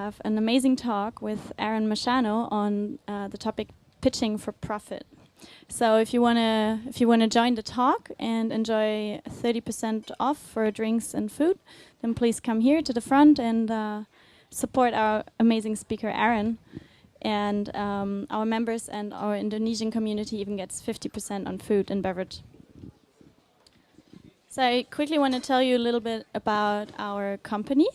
have an amazing talk with Mashano on the topic pitching for profit. So if you wanna join the talk and enjoy 30% off for drinks and food, then please come here to the front and support our amazing speaker Aaron. And our members and our Indonesian community even gets 50% on food and beverage. So I quickly want to tell you a little bit about our company.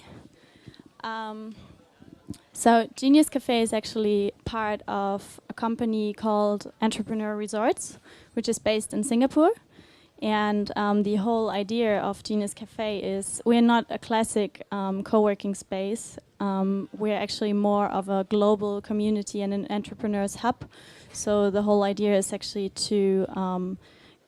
So Genius Cafe is actually part of a company called Entrepreneur Resorts, which is based in Singapore. And the whole idea of Genius Cafe is we're not a classic co-working space. We're actually more of a global community and an entrepreneurs hub. So the whole idea is actually to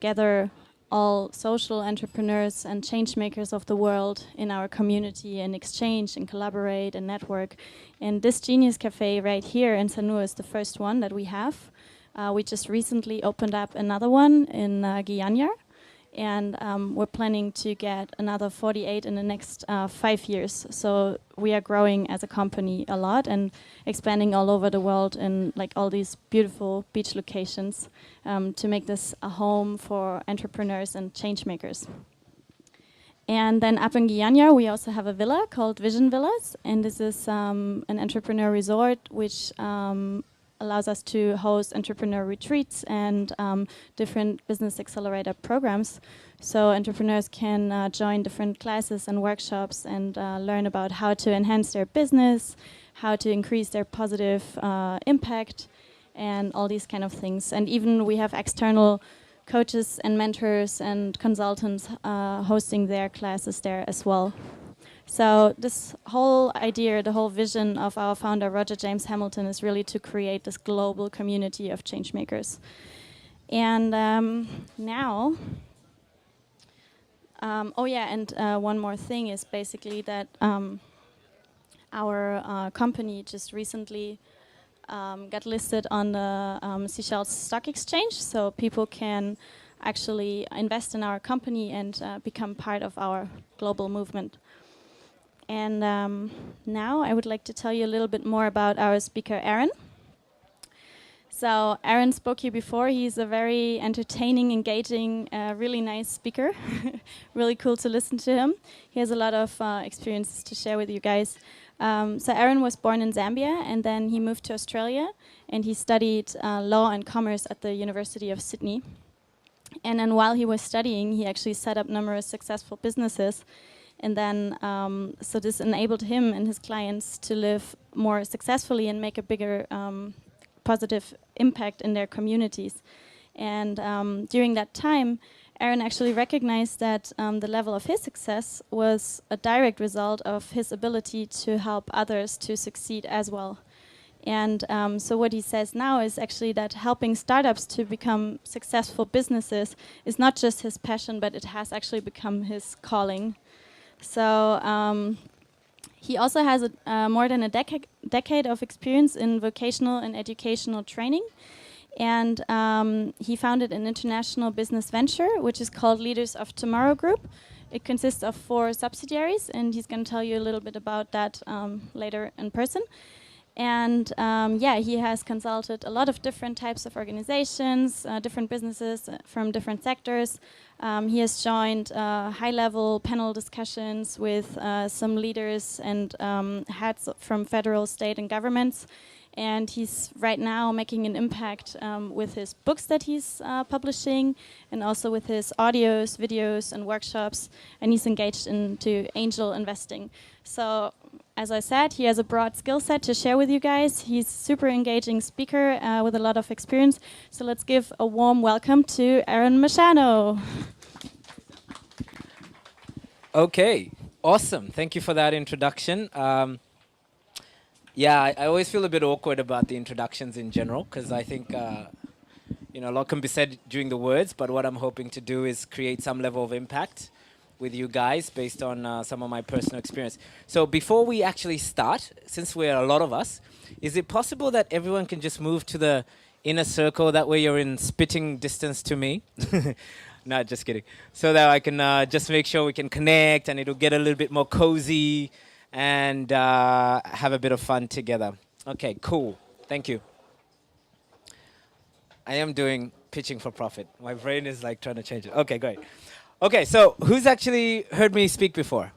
gather all social entrepreneurs and change makers of the world in our community and exchange and collaborate and network. And this Genius Cafe right here in Sanur is the first one that we have. We just recently opened up another one in Gianyar. And we're planning to get another 48 in the next 5 years. So we are growing as a company a lot and expanding all over the world in like all these beautiful beach locations to make this a home for entrepreneurs and change makers. And then up in Gianyar, we also have a villa called Vision Villas. And this is an entrepreneur resort which allows us to host entrepreneur retreats and different business accelerator programs. So entrepreneurs can join different classes and workshops and learn about how to enhance their business, how to increase their positive impact, and all these kind of things. And even we have external coaches and mentors and consultants hosting their classes there as well. So this whole idea, the whole vision of our founder, Roger James Hamilton, is really to create this global community of change makers. And now, one more thing is basically that our company just recently got listed on the Seychelles Stock Exchange, so people can actually invest in our company and become part of our global movement. And now I would like to tell you a little bit more about our speaker, Aaron. So Aaron spoke here before. He's a very entertaining, engaging, really nice speaker. Really cool to listen to him. He has a lot of experiences to share with you guys. So Aaron was born in Zambia, and then he moved to Australia, and he studied law and commerce at the University of Sydney. And then while he was studying, he actually set up numerous successful businesses. And then, so this enabled him and his clients to live more successfully and make a bigger positive impact in their communities. And during that time, Aaron actually recognized that the level of his success was a direct result of his ability to help others to succeed as well. And so what he says now is actually that helping startups to become successful businesses is not just his passion, but it has actually become his calling. So he also has more than a decade of experience in vocational and educational training. And he founded an international business venture, which is called Leaders of Tomorrow Group. It consists of 4 subsidiaries, and he's going to tell you a little bit about that later in person. And he has consulted a lot of different types of organizations, different businesses from different sectors. He has joined high-level panel discussions with some leaders and heads from federal, state, and governments. And he's right now making an impact with his books that he's publishing, and also with his audios, videos, and workshops. And he's engaged into angel investing. So, as I said, he has a broad skill set to share with you guys. He's a super engaging speaker with a lot of experience. So let's give a warm welcome to Aaron Mashano. Okay, awesome. Thank you for that introduction. I always feel a bit awkward about the introductions in general, because I think a lot can be said during the words, but what I'm hoping to do is create some level of impact with you guys based on some of my personal experience. So before we actually start, since we're a lot of us, is it possible that everyone can just move to the inner circle? That way you're in spitting distance to me. No, just kidding. So that I can just make sure we can connect and it'll get a little bit more cozy and have a bit of fun together. Okay, cool. Thank you. I am doing pitching for profit. My brain is like trying to change it. Okay, great. Okay, so who's actually heard me speak before?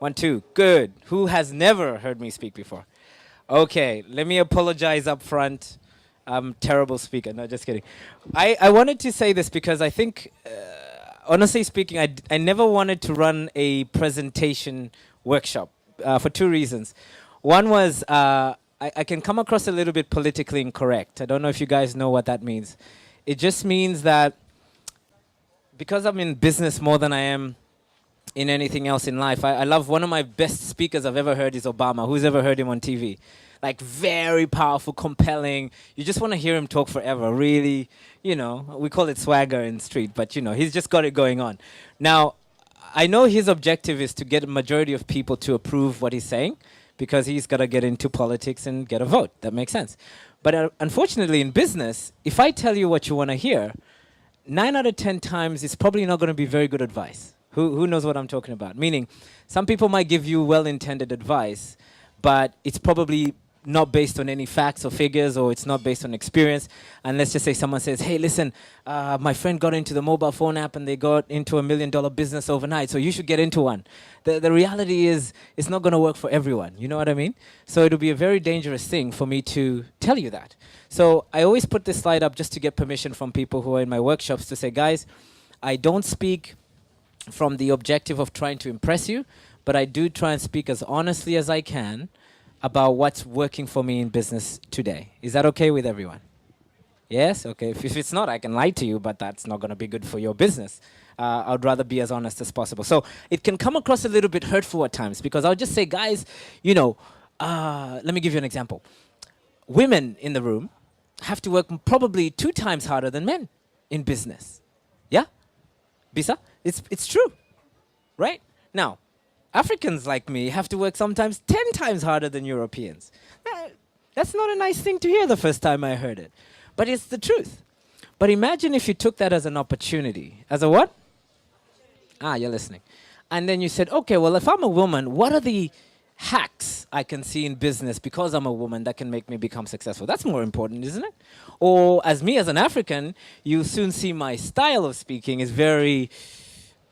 1, 2. Good. Who has never heard me speak before? Okay, let me apologize up front. I'm a terrible speaker. No, just kidding. I wanted to say this because I think, honestly speaking, I never wanted to run a presentation workshop for 2 reasons. One was I can come across a little bit politically incorrect. I don't know if you guys know what that means. It just means that because I'm in business more than I am in anything else in life, I love one of my best speakers I've ever heard is Obama. Who's ever heard him on TV? Like very powerful, compelling. You just want to hear him talk forever. Really, you know, we call it swagger in street, but you know, he's just got it going on. Now, I know his objective is to get a majority of people to approve what he's saying because he's got to get into politics and get a vote. That makes sense. But unfortunately in business, if I tell you what you want to hear, 9 out of 10 times it's probably not going to be very good advice. Who knows what I'm talking about? Meaning, some people might give you well-intended advice, but it's probably not based on any facts or figures, or it's not based on experience. And let's just say someone says, hey, listen, my friend got into the mobile phone app and they got into $1 million business overnight, so you should get into one. The reality is it's not going to work for everyone. You know what I mean? So it'll be a very dangerous thing for me to tell you that. So I always put this slide up just to get permission from people who are in my workshops to say, guys, I don't speak from the objective of trying to impress you, but I do try and speak as honestly as I can about what's working for me in business today. Is that okay with everyone? Yes? Okay. If it's not, I can lie to you, but that's not going to be good for your business. I'd rather be as honest as possible. So it can come across a little bit hurtful at times because I'll just say, guys, you know, let me give you an example. Women in the room have to work probably 2 times harder than men in business. Yeah? Bisa? It's true, right? Now, Africans like me have to work sometimes 10 times harder than Europeans. That's not a nice thing to hear the first time I heard it. But it's the truth. But imagine if you took that as an opportunity. As a what? Ah, you're listening. And then you said, okay, well, if I'm a woman, what are the hacks I can see in business because I'm a woman that can make me become successful? That's more important, isn't it? Or as me as an African, you soon see my style of speaking is very,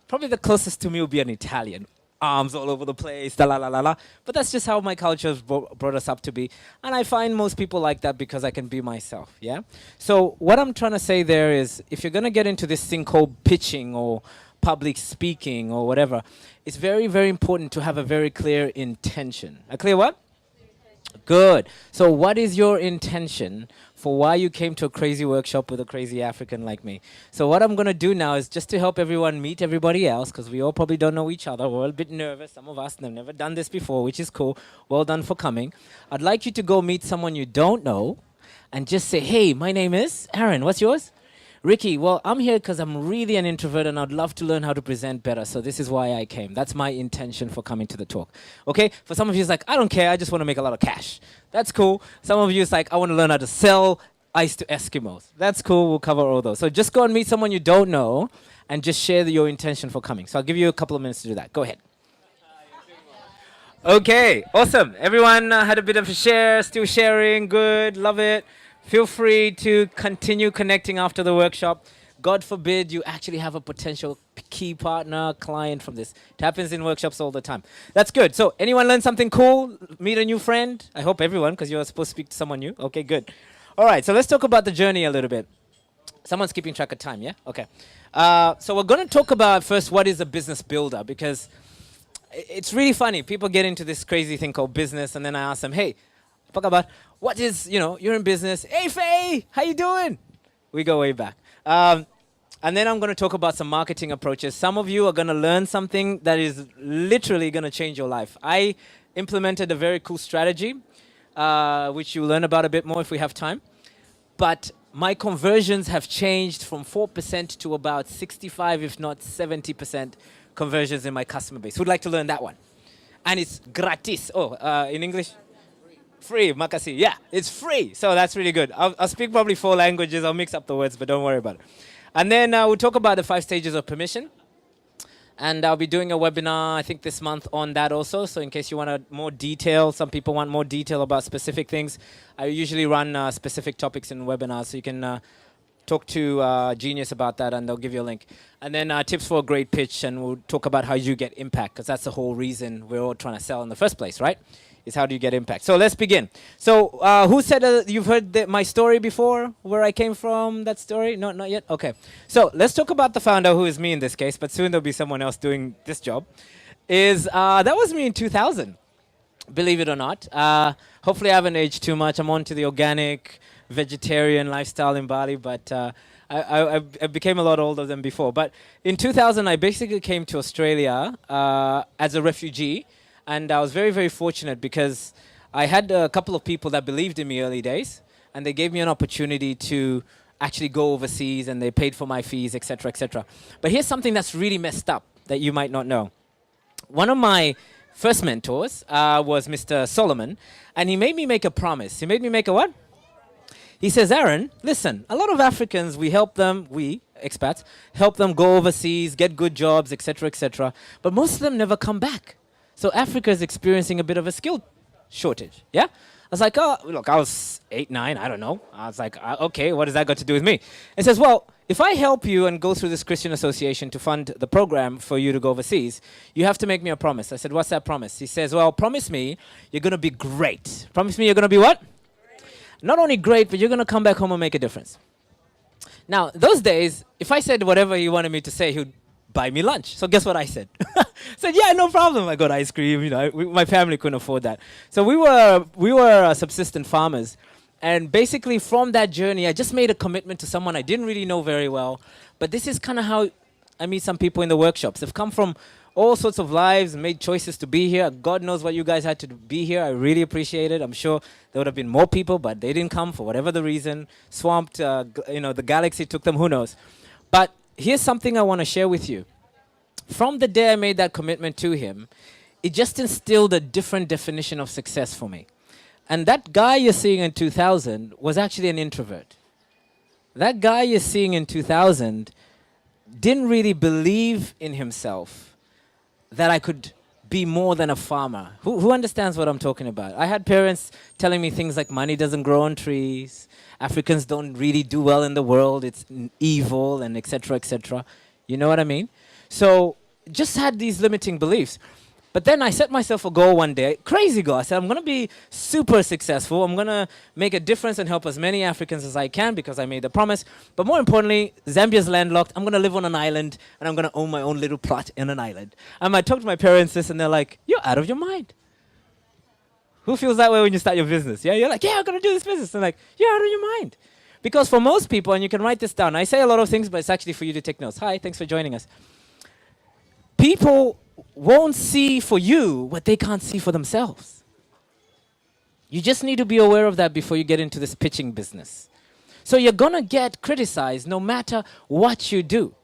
probably the closest to me will be an Italian. Arms all over the place, la la la la. But that's just how my culture has brought us up to be. And I find most people like that because I can be myself, yeah? So what I'm trying to say there is, if you're going to get into this thing called pitching or public speaking or whatever, it's very, very important to have a very clear intention. A clear what? Good. So what is your intention for why you came to a crazy workshop with a crazy African like me? So what I'm going to do now is just to help everyone meet everybody else, because we all probably don't know each other. We're all a bit nervous. Some of us have never done this before, which is cool. Well done for coming. I'd like you to go meet someone you don't know and just say, hey, my name is Aaron. What's yours? Ricky. Well, I'm here because I'm really an introvert and I'd love to learn how to present better. So this is why I came. That's my intention for coming to the talk. Okay? For some of you, it's like, I don't care. I just want to make a lot of cash. That's cool. Some of you, it's like, I want to learn how to sell ice to Eskimos. That's cool. We'll cover all those. So just go and meet someone you don't know and just share your intention for coming. So I'll give you a couple of minutes to do that. Go ahead. Okay. Awesome. Everyone had a bit of a share. Still sharing. Good. Love it. Feel free to continue connecting after the workshop. God forbid you actually have a potential key partner, client from this. It happens in workshops all the time. That's good. So anyone learn something cool? Meet a new friend? I hope everyone, because you're supposed to speak to someone new. Okay, good. All right, so let's talk about the journey a little bit. Someone's keeping track of time, yeah? Okay. So we're going to talk about first what is a business builder, because it's really funny. People get into this crazy thing called business, and then I ask them, hey, talk about what is, you're in business. Hey, Faye, how you doing? We go way back. And then I'm going to talk about some marketing approaches. Some of you are going to learn something that is literally going to change your life. I implemented a very cool strategy, which you'll learn about a bit more if we have time. But my conversions have changed from 4% to about 65, if not 70% conversions in my customer base. Who'd like to learn that one? And it's gratis. Oh, in English? Free, makasi. Yeah, it's free. So that's really good. I'll speak probably 4 languages. I'll mix up the words, but don't worry about it. And then we'll talk about the 5 stages of permission. And I'll be doing a webinar, I think, this month on that also. So in case you want more detail, some people want more detail about specific things. I usually run specific topics in webinars, so you can talk to Genius about that, and they'll give you a link. And then tips for a great pitch, and we'll talk about how you get impact, because that's the whole reason we're all trying to sell in the first place, right? Is how do you get impact. So let's begin. So who said you've heard my story before, where I came from, that story? No, not yet? Okay. So let's talk about the founder, who is me in this case, but soon there'll be someone else doing this job. That was me in 2000, believe it or not. Hopefully I haven't aged too much. I'm on to the organic, vegetarian lifestyle in Bali, but I became a lot older than before. But in 2000, I basically came to Australia as a refugee. And I was very, very fortunate because I had a couple of people that believed in me early days, and they gave me an opportunity to actually go overseas, and they paid for my fees, et cetera, et cetera. But here's something that's really messed up that you might not know. One of my first mentors was Mr. Solomon, and he made me make a promise. He made me make a what? He says, Aaron, listen, a lot of Africans, we help them, expats, help them go overseas, get good jobs, et cetera, but most of them never come back. So Africa is experiencing a bit of a skill shortage, yeah? I was like, oh, look, I was 8, 9, I don't know. I was like, okay, what has that got to do with me? He says, well, if I help you and go through this Christian association to fund the program for you to go overseas, you have to make me a promise. I said, what's that promise? He says, well, promise me you're going to be great. Promise me you're going to be what? Great. Not only great, but you're going to come back home and make a difference. Now, those days, if I said whatever he wanted me to say, he would buy me lunch. So guess what I said? Said, yeah, no problem. I got ice cream. You know, my family couldn't afford that. So we were subsistent farmers. And basically from that journey, I just made a commitment to someone I didn't really know very well. But this is kind of how I meet some people in the workshops. They've come from all sorts of lives, made choices to be here. God knows what you guys had to be here. I really appreciate it. I'm sure there would have been more people, but they didn't come for whatever the reason. Swamped, the galaxy took them, who knows. But here's something I want to share with you. From the day I made that commitment to him, it just instilled a different definition of success for me. And that guy you're seeing in 2000 was actually an introvert. That guy you're seeing in 2000 didn't really believe in himself that I could be more than a farmer. Who understands what I'm talking about? I had parents telling me things like money doesn't grow on trees, Africans don't really do well in the world, it's evil, and et cetera. You know what I mean? So just had these limiting beliefs. But then I set myself a goal one day, crazy goal. I said, I'm going to be super successful. I'm going to make a difference and help as many Africans as I can because I made the promise. But more importantly, Zambia's landlocked. I'm going to live on an island, and I'm going to own my own little plot in an island. And I talked to my parents this, and they're like, you're out of your mind. Who feels that way when you start your business? Yeah, you're like, yeah, I'm going to do this business. And like, you're out of your mind. Because for most people, and you can write this down, I say a lot of things, but it's actually for you to take notes. Hi, thanks for joining us. People won't see for you what they can't see for themselves. You just need to be aware of that before you get into this pitching business. So you're going to get criticized no matter what you do.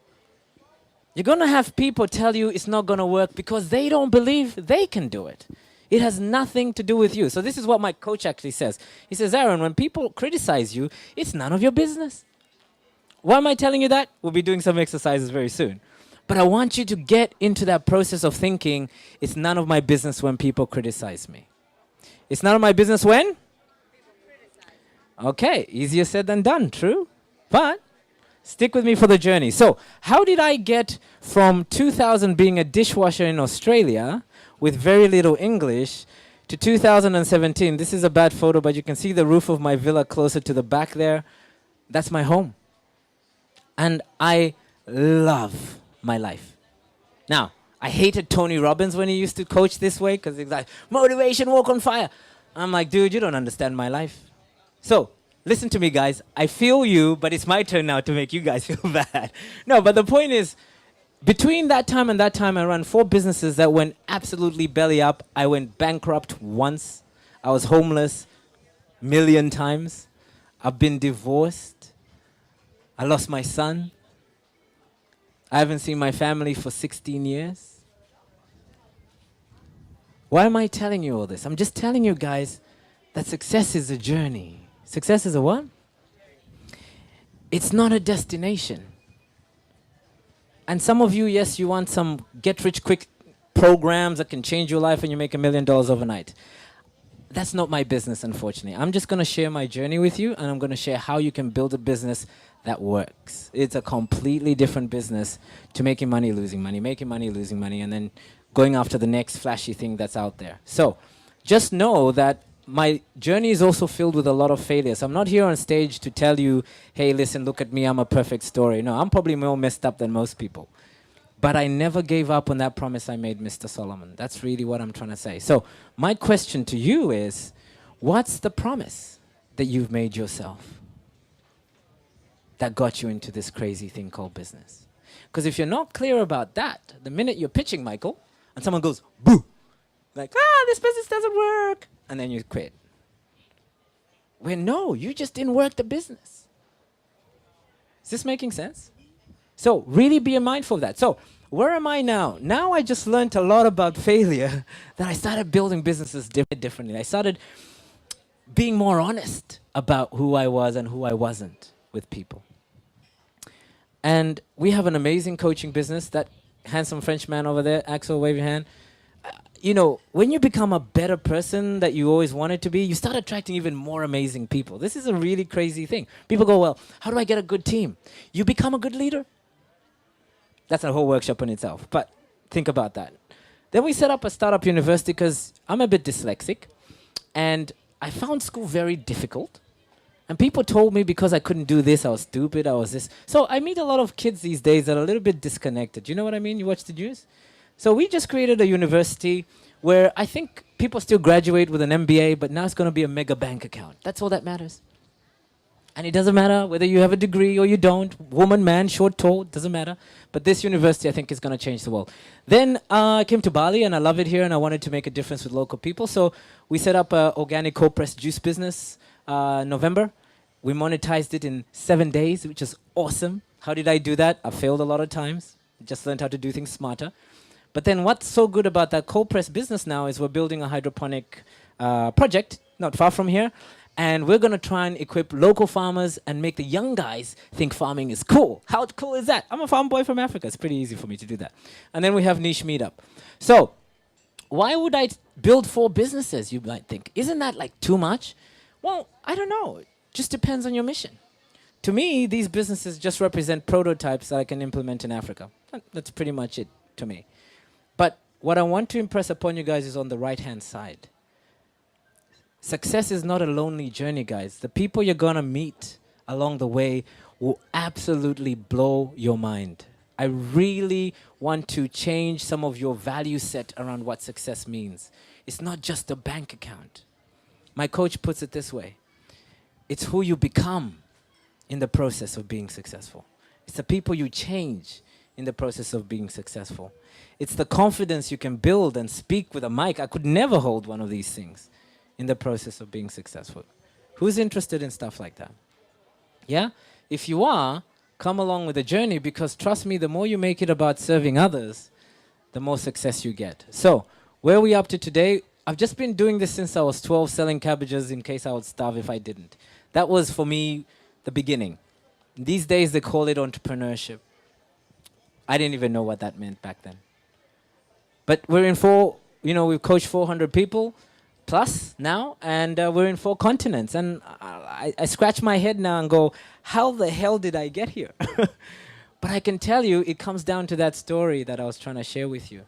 You're going to have people tell you it's not going to work because they don't believe they can do it. It has nothing to do with you. So this is what my coach actually says. He says, Aaron, when people criticize you, it's none of your business. Why am I telling you that? We'll be doing some exercises very soon. But I want you to get into that process of thinking, it's none of my business when people criticize me. It's none of my business when? Okay, easier said than done, true? But stick with me for the journey. So how did I get from 2000 being a dishwasher in Australia with very little English to 2017? This is a bad photo, but you can see the roof of my villa closer to the back there. That's my home. And I love my life. Now, I hated Tony Robbins when he used to coach this way because he's like, motivation, walk on fire. I'm like, dude, you don't understand my life. So, listen to me, guys. I feel you, but it's my turn now to make you guys feel bad. No, but the point is, between that time and that time, I ran 4 businesses that went absolutely belly up. I went bankrupt once. I was homeless a million times. I've been divorced. I lost my son. I haven't seen my family for 16 years. Why am I telling you all this? I'm just telling you guys that success is a journey. Success is a what? It's not a destination. And some of you, yes, you want some get-rich-quick programs that can change your life and you make $1 million overnight. That's not my business, unfortunately. I'm just going to share my journey with you, and I'm going to share how you can build a business that works. It's a completely different business to making money, losing money, making money, losing money, and then going after the next flashy thing that's out there. So just know that my journey is also filled with a lot of failures. I'm not here on stage to tell you, hey, listen, look at me, I'm a perfect story. No, I'm probably more messed up than most people. But I never gave up on that promise I made, Mr. Solomon. That's really what I'm trying to say. So my question to you is, what's the promise that you've made yourself that got you into this crazy thing called business? Because if you're not clear about that, the minute you're pitching, Michael, and someone goes, boo, like, this business doesn't work, and then you quit. Well, no, you just didn't work the business. Is this making sense? So really be mindful of that. So where am I now? Now I just learned a lot about failure that I started building businesses differently. I started being more honest about who I was and who I wasn't with people. And we have an amazing coaching business. That handsome French man over there, Axel, wave your hand. You know, when you become a better person that you always wanted to be, you start attracting even more amazing people. This is a really crazy thing. People go, well, how do I get a good team? You become a good leader. That's a whole workshop in itself, but think about that. Then we set up a startup university because I'm a bit dyslexic, and I found school very difficult. And people told me because I couldn't do this, I was stupid, I was this. So I meet a lot of kids these days that are a little bit disconnected. You know what I mean? You watch the news? So we just created a university where I think people still graduate with an MBA, but now it's going to be a mega bank account. That's all that matters. And it doesn't matter whether you have a degree or you don't, woman, man, short, tall, doesn't matter. But this university, I think, is going to change the world. Then I came to Bali, and I love it here, and I wanted to make a difference with local people. So we set up an organic cold-pressed juice business November. We monetized it in 7 days, which is awesome. How did I do that? I failed a lot of times. Just learned how to do things smarter. But then what's so good about that cold-pressed business now is we're building a hydroponic project not far from here. And we're going to try and equip local farmers and make the young guys think farming is cool. How cool is that? I'm a farm boy from Africa. It's pretty easy for me to do that. And then we have niche meetup. So why would I build 4 businesses, you might think? Isn't that like too much? Well, I don't know. It just depends on your mission. To me, these businesses just represent prototypes that I can implement in Africa. That's pretty much it to me. But what I want to impress upon you guys is on the right-hand side. Success is not a lonely journey, guys. The people you're going to meet along the way will absolutely blow your mind. I really want to change some of your value set around what success means. It's not just a bank account. My coach puts it this way. It's who you become in the process of being successful. It's the people you change in the process of being successful. It's the confidence you can build and speak with a mic. I could never hold one of these things in the process of being successful. Who's interested in stuff like that? Yeah? If you are, come along with the journey, because trust me, the more you make it about serving others, the more success you get. So, where are we up to today? I've just been doing this since I was 12, selling cabbages in case I would starve if I didn't. That was, for me, the beginning. These days, they call it entrepreneurship. I didn't even know what that meant back then. But we're in we've coached 400 people plus now, and we're in 4 continents. And I scratch my head now and go, how the hell did I get here? But I can tell you, it comes down to that story that I was trying to share with you.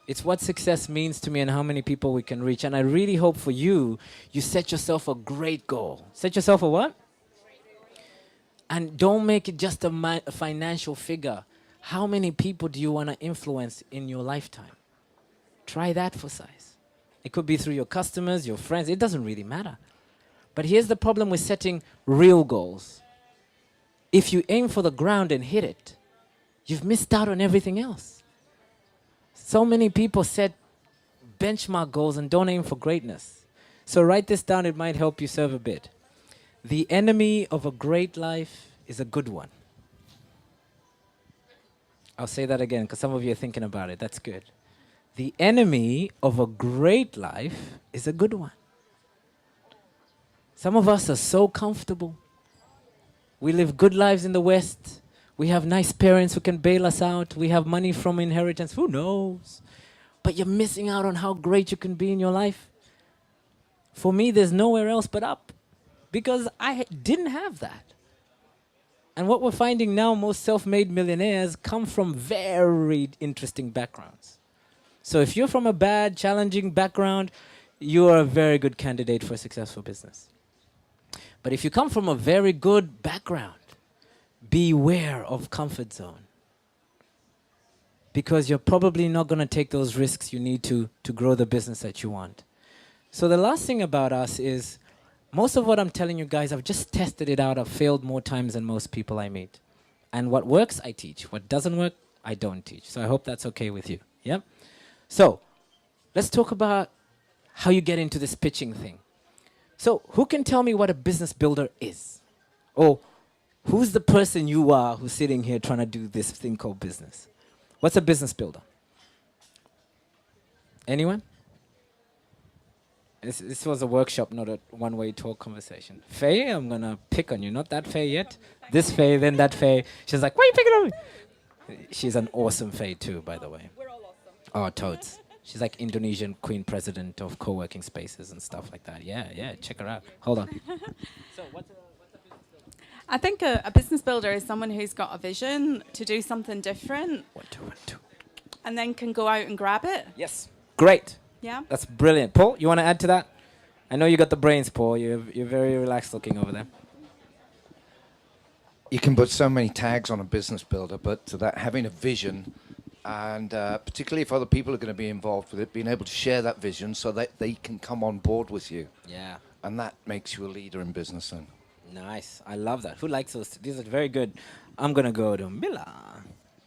It's what success means to me and how many people we can reach. And I really hope for you, you set yourself a great goal. Set yourself a what? And don't make it just a financial figure. How many people do you want to influence in your lifetime? Try that for size. It could be through your customers, your friends. It doesn't really matter. But here's the problem with setting real goals. If you aim for the ground and hit it, you've missed out on everything else. So many people set benchmark goals and don't aim for greatness. So write this down. It might help you serve a bit. The enemy of a great life is a good one. I'll say that again because some of you are thinking about it. That's good. The enemy of a great life is a good one. Some of us are so comfortable. We live good lives in the West. We have nice parents who can bail us out. We have money from inheritance. Who knows? But you're missing out on how great you can be in your life. For me, there's nowhere else but up because I didn't have that. And what we're finding now, most self-made millionaires come from very interesting backgrounds. So if you're from a bad, challenging background, you are a very good candidate for a successful business. But if you come from a very good background, beware of comfort zone. Because you're probably not going to take those risks you need to grow the business that you want. So the last thing about us is, most of what I'm telling you guys, I've just tested it out. I've failed more times than most people I meet. And what works, I teach. What doesn't work, I don't teach. So I hope that's okay with you. Yeah? So let's talk about how you get into this pitching thing. So who can tell me what a business builder is? Or who's the person you are who's sitting here trying to do this thing called business? What's a business builder? Anyone? This was a workshop, not a one-way talk conversation. Faye, I'm going to pick on you. Not that Faye yet. This Faye, then that Faye. She's like, why are you picking on me? She's an awesome Faye too, by the way. We're all awesome. Oh, totes. She's like Indonesian queen president of co-working spaces and stuff like that. Yeah, check her out. Hold on. So what's a business builder? I think a business builder is someone who's got a vision to do something different 1, 2, 1, 2. and then can go out and grab it. Yes. Great. Yeah. That's brilliant. Paul, you want to add to that? I know you got the brains, Paul. You're very relaxed looking over there. You can put so many tags on a business builder, but to that having a vision, and particularly if other people are going to be involved with it, being able to share that vision so that they can come on board with you. Yeah. And that makes you a leader in business then. Nice. I love that. Who likes those? These are very good. I'm going to go to Mila,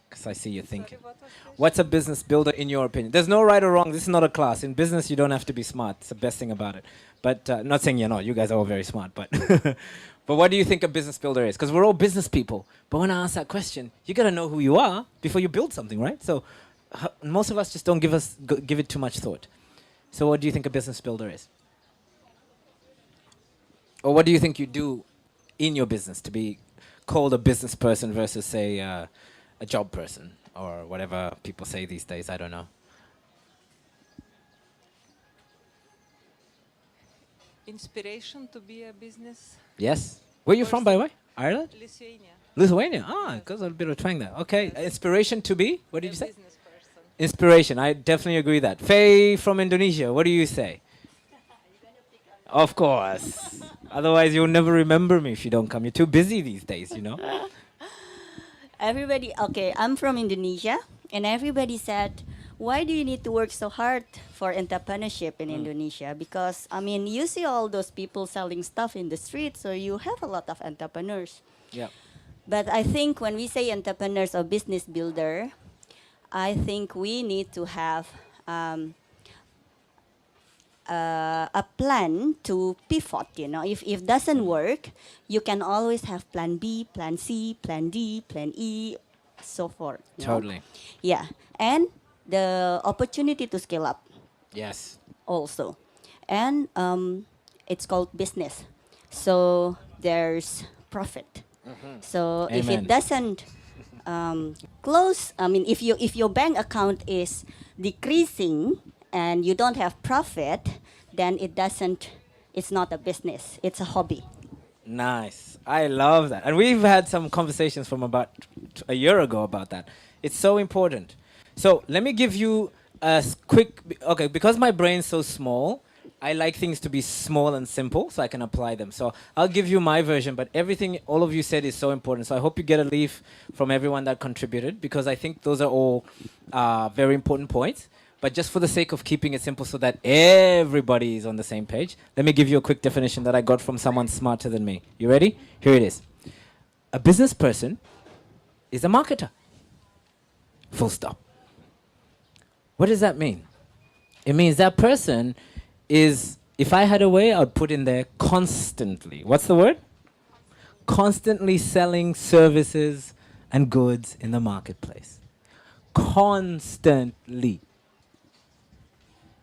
because I see you thinking. What's a business builder in your opinion? There's no right or wrong. This is not a class. In business, you don't have to be smart. It's the best thing about it. But not saying you're not. You guys are all very smart. But but what do you think a business builder is? Because we're all business people. But when I ask that question, you got to know who you are before you build something, right? So most of us just don't give it too much thought. So what do you think a business builder is? Or what do you think you do in your business to be called a business person versus, say, a job person or whatever people say these days? I don't know. Inspiration to be a business. Yes. Where are you from, by the way? Ireland? Lithuania. Lithuania. Ah, got a bit of twang there. Okay. Inspiration to be? What did you say? Business person. Inspiration. I definitely agree with that. Faye from Indonesia. What do you say? Of course. Otherwise, you'll never remember me if you don't come. You're too busy these days, you know. Everybody, okay, I'm from Indonesia, and everybody said, why do you need to work so hard for entrepreneurship in Indonesia? Because, I mean, you see all those people selling stuff in the street, so you have a lot of entrepreneurs. Yeah. But I think when we say entrepreneurs or business builder, I think we need to have a plan to pivot. You know, if doesn't work, you can always have plan B, plan C, plan D, plan E, so forth. you know. Totally. Yeah, and the opportunity to scale up Yes. also, and it's called business. So there's profit. So if Amen. it doesn't close, I mean, if your bank account is decreasing and you don't have profit, then it's not a business, it's a hobby. Nice. I love that. And we've had some conversations from about a year ago about that. It's so important. So let me give you a quick, okay, because my brain's so small, I like things to be small and simple so I can apply them. So I'll give you my version, but everything all of you said is so important. So I hope you get a leaf from everyone that contributed, because I think those are all very important points. But just for the sake of keeping it simple so that everybody is on the same page, let me give you a quick definition that I got from someone smarter than me. You ready? Here it is. A business person is a marketer. Full stop. What does that mean? It means that person is, if I had a way, I'd put in there constantly. What's the word? Constantly selling services and goods in the marketplace. Constantly.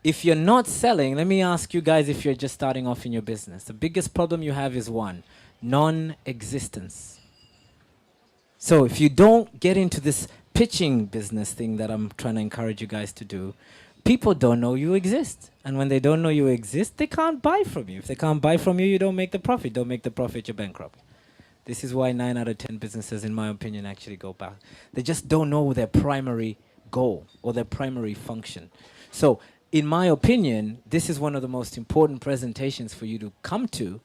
If you're not selling, let me ask you guys, if you're just starting off in your business, the biggest problem you have is one, non-existence. So if you don't get into this pitching business thing that I'm trying to encourage you guys to do, people don't know you exist. And when they don't know you exist, they can't buy from you. If they can't buy from you, you don't make the profit. Don't make the profit, you're bankrupt. This is why 9 out of 10 businesses, in my opinion, actually go back. They just don't know their primary goal or their primary function. So, in my opinion, this is one of the most important presentations for you to come to,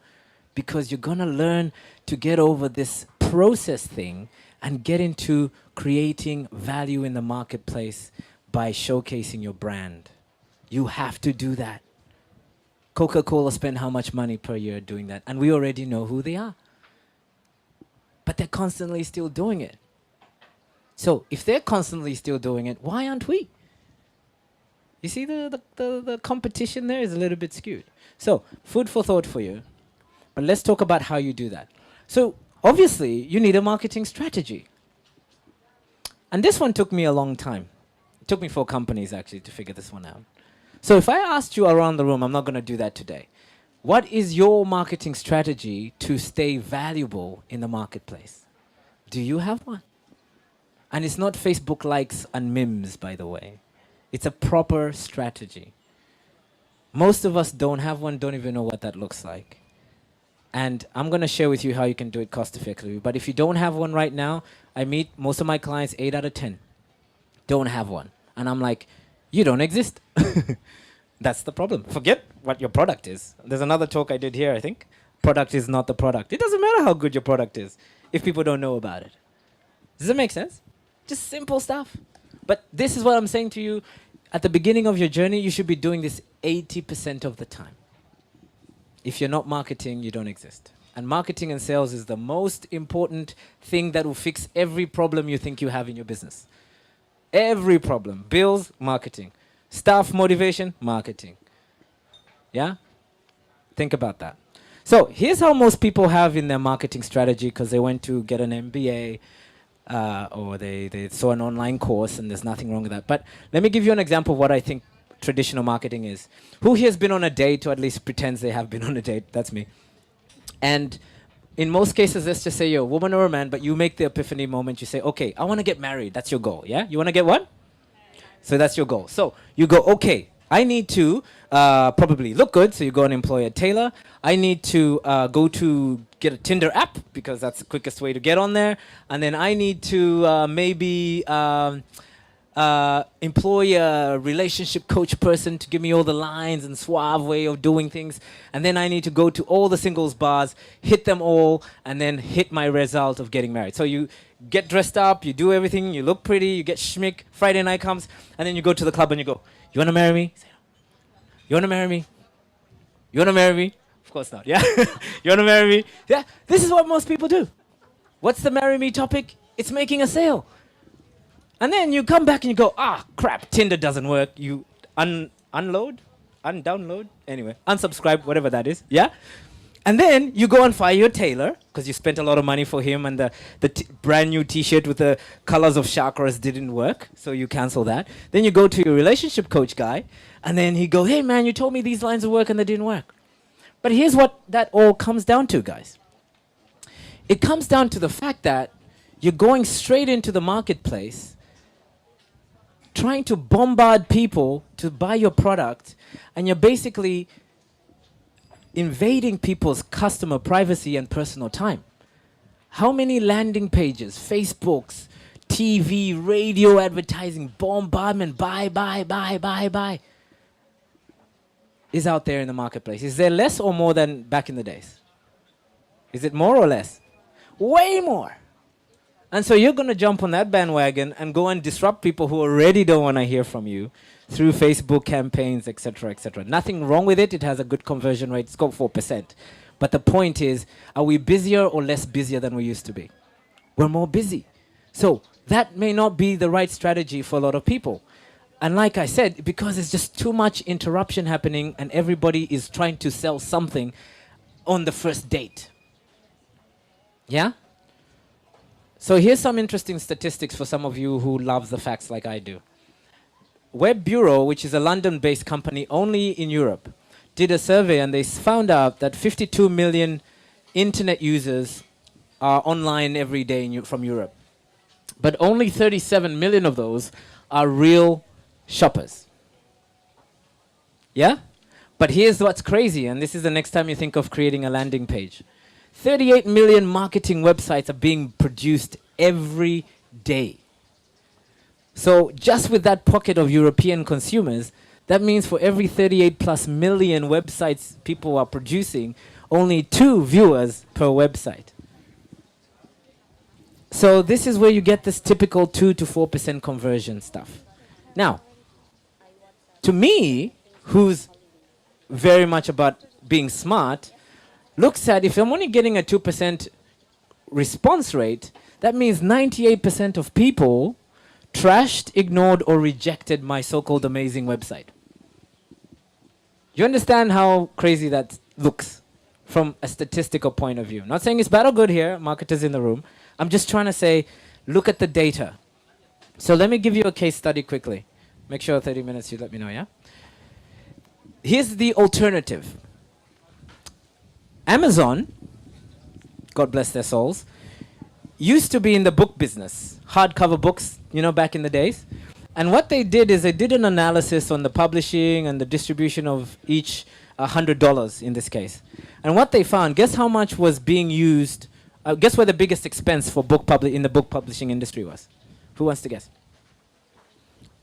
because you're going to learn to get over this process thing and get into creating value in the marketplace by showcasing your brand. You have to do that. Coca-Cola spend how much money per year doing that? And we already know who they are. But they're constantly still doing it. So if they're constantly still doing it, why aren't we? You see the competition there is a little bit skewed. So food for thought for you. But let's talk about how you do that. So obviously you need a marketing strategy. And this one took me a long time. It took me 4 companies actually to figure this one out. So if I asked you around the room, I'm not going to do that today. What is your marketing strategy to stay valuable in the marketplace? Do you have one? And it's not Facebook likes and memes, by the way. It's a proper strategy. Most of us don't have one, don't even know what that looks like. And I'm going to share with you how you can do it cost effectively. But if you don't have one right now, I meet most of my clients, 8 out of 10 don't have one. And I'm like, you don't exist. That's the problem. Forget what your product is. There's another talk I did here, I think. Product is not the product. It doesn't matter how good your product is if people don't know about it. Does that make sense? Just simple stuff. But this is what I'm saying to you. At the beginning of your journey, you should be doing this 80% of the time. If you're not marketing, you don't exist. And marketing and sales is the most important thing that will fix every problem you think you have in your business. Every problem. Bills, marketing. Staff motivation, marketing. Yeah? Think about that. So here's how most people have in their marketing strategy, because they went to get an MBA or they saw an online course, and there's nothing wrong with that. But let me give you an example of what I think traditional marketing is. Who here has been on a date, or at least pretends they have been on a date? That's me. And in most cases, let's just say you're a woman or a man, but you make the epiphany moment. You say, okay, I want to get married. That's your goal, yeah? You want to get what? So that's your goal. So you go, okay, I need to probably look good. So you go and employ a tailor. I need to go to get a Tinder app, because that's the quickest way to get on there. And then I need to maybe employ a relationship coach person to give me all the lines and suave way of doing things. And then I need to go to all the singles bars, hit them all, and then hit my result of getting married. So you get dressed up, you do everything, you look pretty, you get schmick, Friday night comes, and then you go to the club and you go, you want to marry me? You want to marry me? You want to marry me? Of course not, yeah? You want to marry me? Yeah, this is what most people do. What's the marry me topic? It's making a sale. And then you come back and you go, crap, Tinder doesn't work. You unload, undownload, anyway, unsubscribe, whatever that is, yeah? And then you go and fire your tailor, because you spent a lot of money for him, and the brand new t-shirt with the colors of chakras didn't work, so you cancel that. Then you go to your relationship coach guy, and then he go, hey man, you told me these lines would work and they didn't work. But here's what that all comes down to, guys. It comes down to the fact that you're going straight into the marketplace, trying to bombard people to buy your product, and you're basically invading people's customer privacy and personal time. How many landing pages, Facebooks, TV, radio advertising, bombardment, buy, is out there in the marketplace? Is there less or more than back in the days? Is it more or less? Way more. And so you're going to jump on that bandwagon and go and disrupt people who already don't want to hear from you through Facebook campaigns, etc., etc. Nothing wrong with it. It has a good conversion rate. It's got 4%. But the point is, are we busier or less busier than we used to be? We're more busy. So that may not be the right strategy for a lot of people. And like I said, because there's just too much interruption happening and everybody is trying to sell something on the first date. Yeah? So here's some interesting statistics for some of you who love the facts like I do. Web Bureau, which is a London-based company only in Europe, did a survey and they found out that 52 million internet users are online every day from Europe. But only 37 million of those are real shoppers. Yeah? But here's what's crazy, and this is the next time you think of creating a landing page. 38 million marketing websites are being produced every day. So just with that pocket of European consumers, that means for every 38 plus million websites people are producing, only 2 viewers per website. So this is where you get this typical 2 to 4% conversion stuff. Now, to me, who's very much about being smart, looks at if I'm only getting a 2% response rate, that means 98% of people trashed, ignored, or rejected my so-called amazing website. You understand how crazy that looks from a statistical point of view? Not saying it's bad or good here, marketers in the room. I'm just trying to say, look at the data. So let me give you a case study quickly. Make sure 30 minutes, you let me know, yeah? Here's the alternative. Amazon, God bless their souls, used to be in the book business, hardcover books, you know, back in the days. And what they did is they did an analysis on the publishing and the distribution of each $100 in this case. And what they found, guess how much was being used, guess where the biggest expense for in the book publishing industry was? Who wants to guess?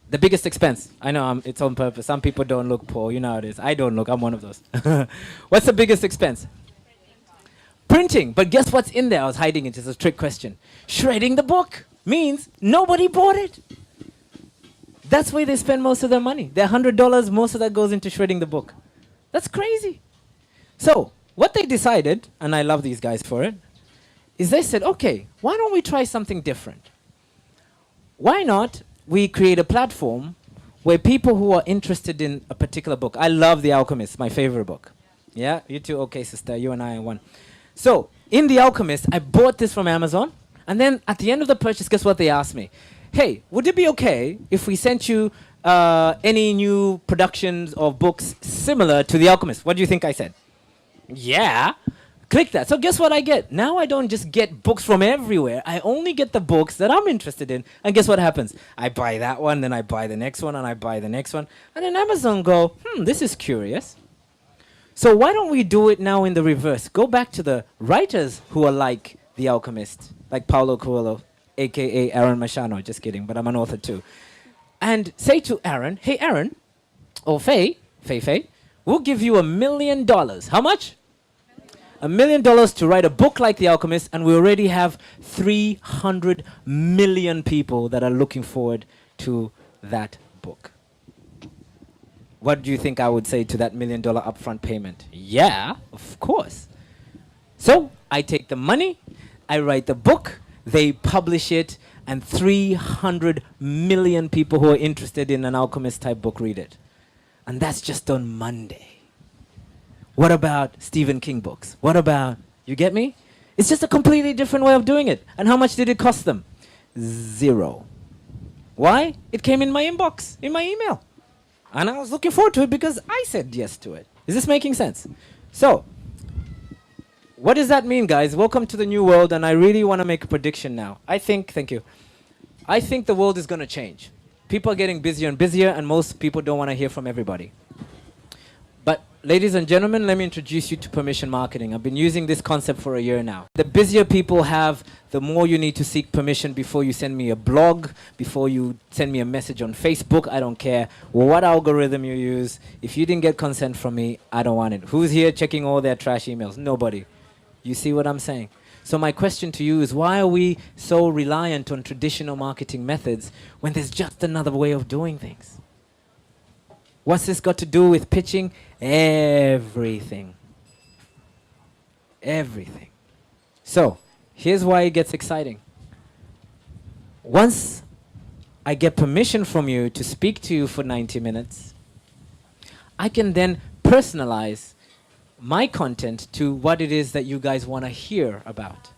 The biggest expense. I know it's on purpose. Some people don't look poor. You know how it is. I don't look. I'm one of those. What's the biggest expense? Printing. But guess what's in there? I was hiding it. It's a trick question. Shredding the book means nobody bought it. That's where they spend most of their money. Their $100, most of that goes into shredding the book. That's crazy. So what they decided, and I love these guys for it, is they said, okay, why don't we try something different? Why not we create a platform where people who are interested in a particular book, I love The Alchemist, my favorite book. Yeah, you too, okay, sister, you and I are one. So, in The Alchemist, I bought this from Amazon, and then at the end of the purchase, guess what they asked me? Hey, would it be okay if we sent you any new productions of books similar to The Alchemist? What do you think I said? Yeah. Click that. So guess what I get? Now I don't just get books from everywhere. I only get the books that I'm interested in. And guess what happens? I buy that one, then I buy the next one, and I buy the next one. And then Amazon go, this is curious. So why don't we do it now in the reverse? Go back to the writers who are like The Alchemist, like Paulo Coelho, a.k.a. Aaron Mashano. Just kidding, but I'm an author too. And say to Aaron, hey, Aaron, or Faye, we'll give you $1 million. How much? $1 million to write a book like The Alchemist, and we already have 300 million people that are looking forward to that book. What do you think I would say to that $1 million upfront payment? Yeah, of course. So I take the money, I write the book, they publish it, and 300 million people who are interested in an Alchemist type book read it. And that's just on Monday. What about Stephen King books? What about, you get me? It's just a completely different way of doing it. And how much did it cost them? 0. Why? It came in my inbox, in my email. And I was looking forward to it because I said yes to it. Is this making sense? So, what does that mean, guys? Welcome to the new world, and I really want to make a prediction now. Thank you. I think the world is going to change. People are getting busier and busier, and most people don't want to hear from everybody. But ladies and gentlemen, let me introduce you to permission marketing. I've been using this concept for a year now. The busier people have, the more you need to seek permission before you send me a blog, before you send me a message on Facebook. I don't care what algorithm you use. If you didn't get consent from me, I don't want it. Who's here checking all their trash emails? Nobody. You see what I'm saying? So my question to you is, why are we so reliant on traditional marketing methods when there's just another way of doing things? What's this got to do with pitching? Everything. Everything. So, here's why it gets exciting. Once I get permission from you to speak to you for 90 minutes, I can then personalize my content to what it is that you guys want to hear about.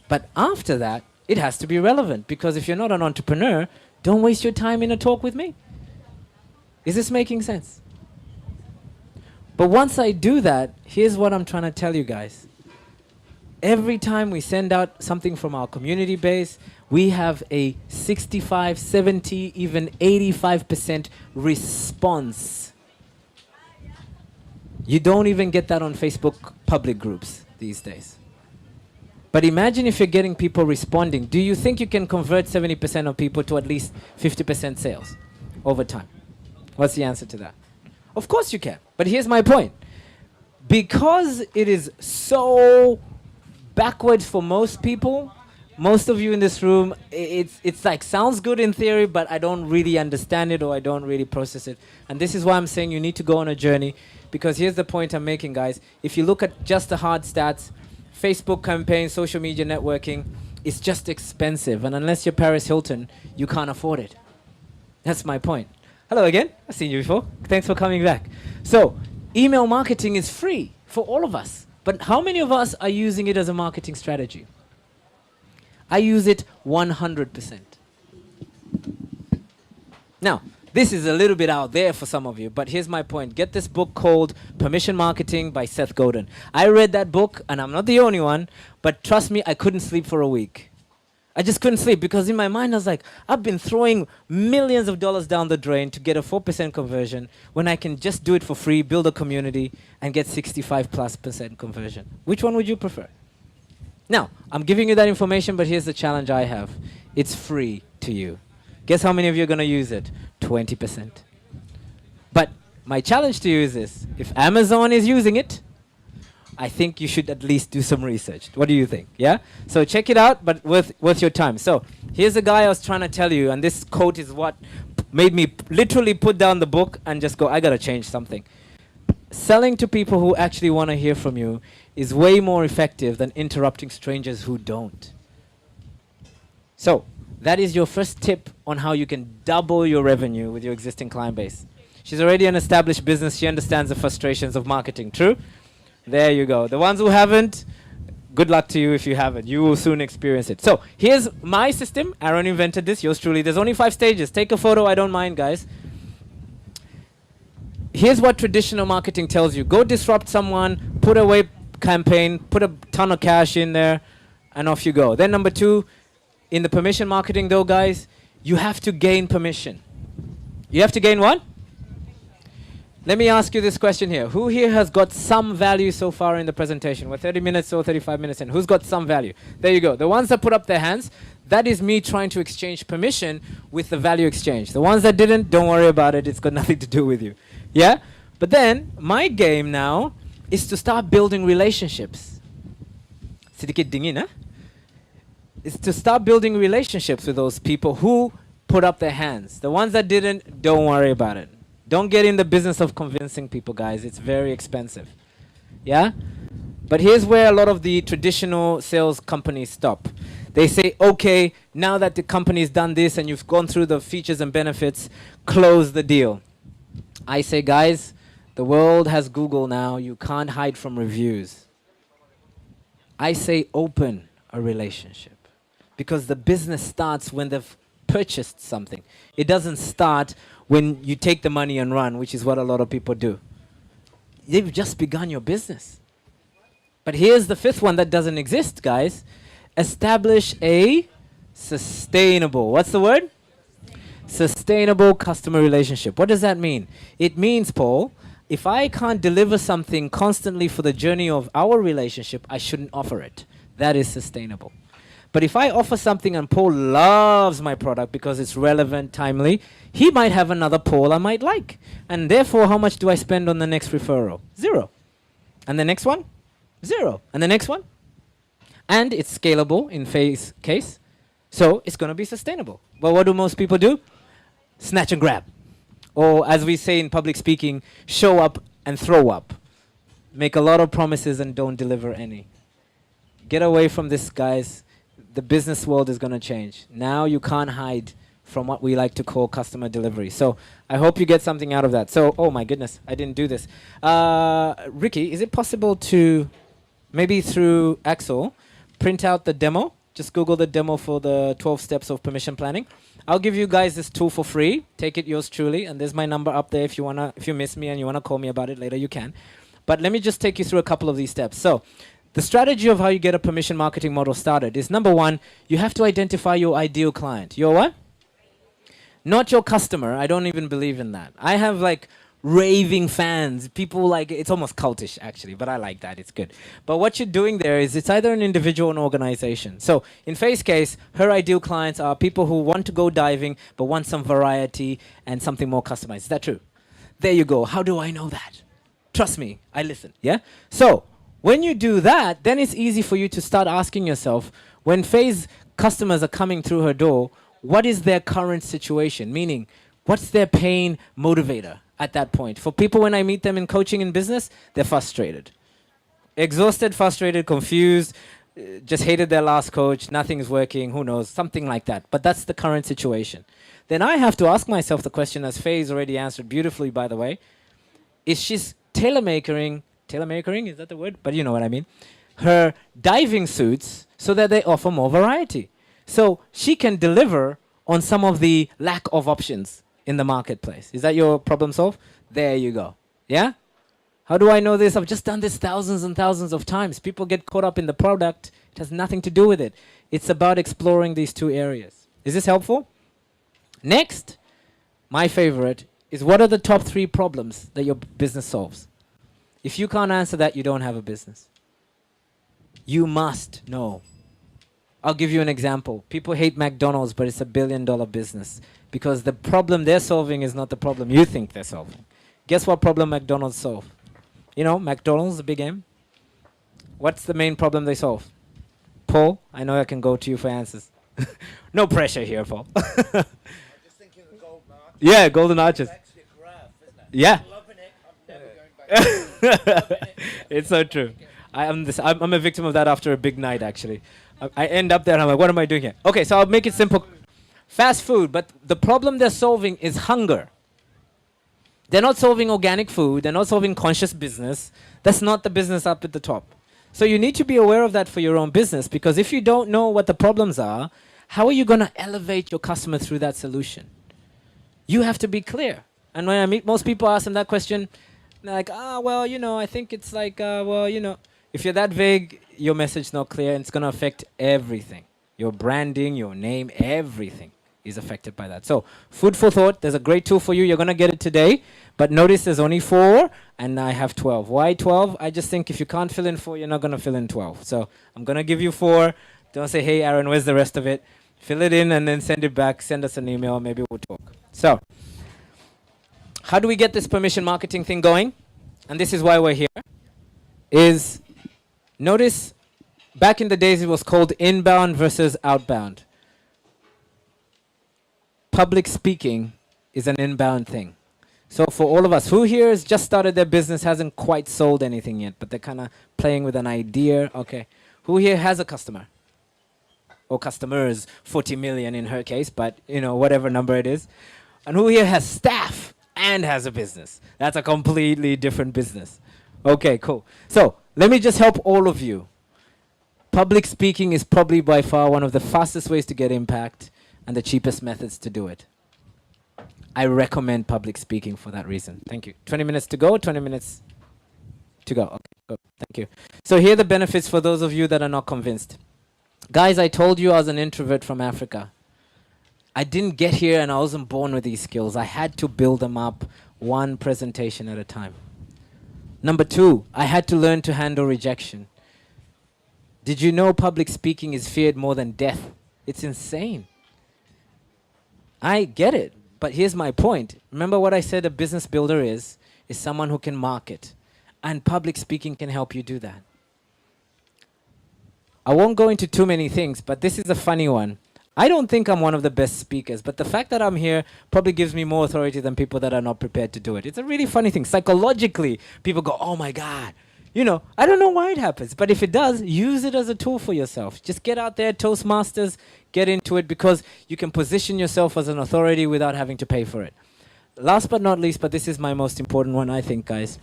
But after that, it has to be relevant, because if you're not an entrepreneur, don't waste your time in a talk with me. Is this making sense? But once I do that, here's what I'm trying to tell you guys. every time we send out something from our community base, we have a 65, 70, even 85% response. You don't even get that on Facebook public groups these days. But imagine if you're getting people responding. Do you think you can convert 70% of people to at least 50% sales over time? What's the answer to that? Of course you can. But here's my point. Because it is so backwards for most people, most of you in this room, it's like sounds good in theory, but I don't really understand it or I don't really process it. And this is why I'm saying you need to go on a journey, because here's the point I'm making, guys. If you look at just the hard stats, Facebook campaigns, social media networking, it's just expensive. And unless you're Paris Hilton, you can't afford it. That's my point. Hello again. I've seen you before. Thanks for coming back. So, email marketing is free for all of us. But how many of us are using it as a marketing strategy? I use it 100%. Now, this is a little bit out there for some of you, but here's my point. Get this book called Permission Marketing by Seth Godin. I read that book, and I'm not the only one, but trust me, I couldn't sleep for a week. I just couldn't sleep because in my mind I was like, I've been throwing millions of dollars down the drain to get a 4% conversion when I can just do it for free, build a community, and get 65+% conversion. Which one would you prefer? Now, I'm giving you that information, but here's the challenge I have. It's free to you. Guess how many of you are going to use it? 20%. But my challenge to you is this. If Amazon is using it, I think you should at least do some research. What do you think? Yeah? So check it out, but worth your time. So here's a guy I was trying to tell you, and this quote is what made me literally put down the book and just go, I got to change something. Selling to people who actually want to hear from you is way more effective than interrupting strangers who don't. So that is your first tip on how you can double your revenue with your existing client base. She's already an established business. She understands the frustrations of marketing. True? There you go. The ones who haven't, good luck to you if you haven't. You will soon experience it. So here's my system. Aaron invented this. Yours truly. There's only 5 stages. Take a photo. I don't mind, guys. Here's what traditional marketing tells you. Go disrupt someone, put away campaign, put a ton of cash in there, and off you go. Then number 2, in the permission marketing though, guys, you have to gain permission. You have to gain what? Let me ask you this question here. Who here has got some value so far in the presentation? We're 30 minutes or 35 minutes in. Who's got some value? There you go. The ones that put up their hands, that is me trying to exchange permission with the value exchange. The ones that didn't, don't worry about it. It's got nothing to do with you. Yeah? But then, my game now is to start building relationships. Sedikit dingin, huh? Is to start building relationships with those people who put up their hands. The ones that didn't, don't worry about it. Don't get in the business of convincing people, guys. It's very expensive. Yeah? But here's where a lot of the traditional sales companies stop. They say, okay, now that the company's done this and you've gone through the features and benefits, close the deal. I say, guys, the world has Google now. You can't hide from reviews. I say open a relationship. Because the business starts when they've purchased something. It doesn't start when you take the money and run, which is what a lot of people do. You've just begun your business. But here's the 5th one that doesn't exist, guys. Establish a sustainable, what's the word? Sustainable customer relationship. What does that mean? It means, Paul, if I can't deliver something constantly for the journey of our relationship, I shouldn't offer it. That is sustainable. But if I offer something and Paul loves my product because it's relevant, timely, he might have another Paul I might like. And therefore, how much do I spend on the next referral? 0. And the next one? 0. And the next one? And it's scalable in phase case. So it's going to be sustainable. But what do most people do? Snatch and grab. Or as we say in public speaking, show up and throw up. Make a lot of promises and don't deliver any. Get away from this, guys. The business world is going to change. Now you can't hide from what we like to call customer delivery. So I hope you get something out of that. So, oh my goodness, I didn't do this. Ricky, is it possible to, maybe through Axel, print out the demo? Just Google the demo for the 12 steps of permission planning. I'll give you guys this tool for free. Take it, yours truly. And there's my number up there. If you miss me and you want to call me about it later, you can. But let me just take you through a couple of these steps. So The strategy of how you get a permission marketing model started is, number one, you have to identify your ideal client. Your what? Not your customer. I don't even believe in that. I have like raving fans. People like, it's almost cultish actually, but I like that. It's good. But what you're doing there is it's either an individual or an organization. So in Faye's case, her ideal clients are people who want to go diving but want some variety and something more customized. Is that true? There you go. How do I know that? Trust me, I listen. Yeah? So when you do that, then it's easy for you to start asking yourself, when Faye's customers are coming through her door, what is their current situation? Meaning, what's their pain motivator at that point? For people, when I meet them in coaching and business, they're frustrated. Exhausted, frustrated, confused, just hated their last coach, nothing's working, who knows, something like that. But that's the current situation. Then I have to ask myself the question, as Faye's already answered beautifully, by the way, is she's tailor-making, is that the word? But you know what I mean. Her diving suits so that they offer more variety. So she can deliver on some of the lack of options in the marketplace. Is that your problem solved? There you go. Yeah? How do I know this? I've just done this thousands and thousands of times. People get caught up in the product. It has nothing to do with it. It's about exploring these two areas. Is this helpful? Next, my favorite is, what are the top 3 problems that your business solves? If you can't answer that, you don't have a business. You must know. I'll give you an example. People hate McDonald's, but it's $1 billion business because the problem they're solving is not the problem you think they're solving. Guess what problem McDonald's solve? You know, McDonald's, the big M. What's the main problem they solve? Paul, I know I can go to you for answers. No pressure here, Paul. I'm just thinking of the golden arches. Yeah, golden arches. It's actually a graph, isn't it? Yeah. I'm loving it. I'm never going back. It's so true. I'm a victim of that after a big night, actually. I end up there and I'm like, what am I doing here? Okay, so I'll make it simple. Fast food, but the problem they're solving is hunger. They're not solving organic food. They're not solving conscious business. That's not the business up at the top. So you need to be aware of that for your own business, because if you don't know what the problems are, how are you going to elevate your customer through that solution? You have to be clear. And when I meet most people, ask them that question, they're like, well, you know, I think it's like, well, you know. If you're that vague, your message not clear, and it's going to affect everything. Your branding, your name, everything is affected by that. So, food for thought. There's a great tool for you. You're going to get it today. But notice there's only 4, and I have 12. Why 12? I just think if you can't fill in 4, you're not going to fill in 12. So, I'm going to give you 4. Don't say, hey, Aaron, where's the rest of it? Fill it in and then send it back. Send us an email. Maybe we'll talk. So, how do we get this permission marketing thing going? And this is why we're here. Is... Notice, back in the days, it was called inbound versus outbound. Public speaking is an inbound thing. So for all of us, who here has just started their business, hasn't quite sold anything yet, but they're kind of playing with an idea? Okay. Who here has a customer? Or customers, 40 million in her case, but, you know, whatever number it is. And who here has staff and has a business? That's a completely different business. Okay, cool. So, let me just help all of you. Public speaking is probably by far one of the fastest ways to get impact and the cheapest methods to do it. I recommend public speaking for that reason. Thank you. 20 minutes to go, 20 minutes to go. Okay, good. Thank you. So here are the benefits for those of you that are not convinced. Guys, I told you I was an introvert from Africa. I didn't get here and I wasn't born with these skills. I had to build them up one presentation at a time. Number 2, I had to learn to handle rejection. Did you know public speaking is feared more than death? It's insane. I get it, but here's my point. Remember what I said a business builder is someone who can market. And public speaking can help you do that. I won't go into too many things, but this is a funny one. I don't think I'm one of the best speakers, but the fact that I'm here probably gives me more authority than people that are not prepared to do it. It's a really funny thing. Psychologically, people go, oh my God. You know, I don't know why it happens, but if it does, use it as a tool for yourself. Just get out there, Toastmasters, get into it, because you can position yourself as an authority without having to pay for it. Last but not least, but this is my most important one, I think, guys,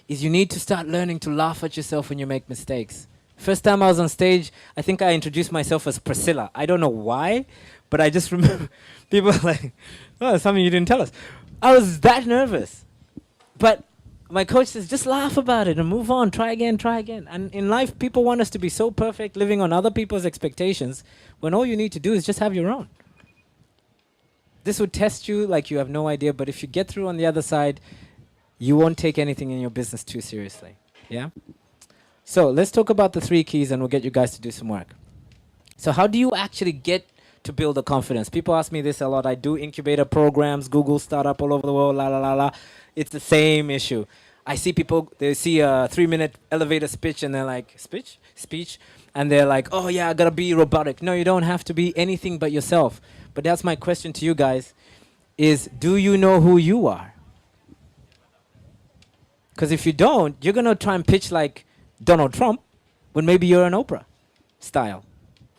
is you need to start learning to laugh at yourself when you make mistakes. First time I was on stage, I think I introduced myself as Priscilla. I don't know why, but I just remember people like, oh, something you didn't tell us. I was that nervous. But my coach says, just laugh about it and move on, try again, try again. And in life, people want us to be so perfect, living on other people's expectations, when all you need to do is just have your own. This would test you like you have no idea, but if you get through on the other side, you won't take anything in your business too seriously. Yeah? So let's talk about the 3 keys and we'll get you guys to do some work. So how do you actually get to build the confidence? People ask me this a lot. I do incubator programs, Google startup all over the world, la la la la. It's the same issue. I see people, they see a 3-minute elevator speech and they're like, speech? And they're like, oh yeah, I gotta be robotic. No, you don't have to be anything but yourself. But that's my question to you guys, is do you know who you are? Because if you don't, you're gonna try and pitch like Donald Trump when maybe you're an Oprah style.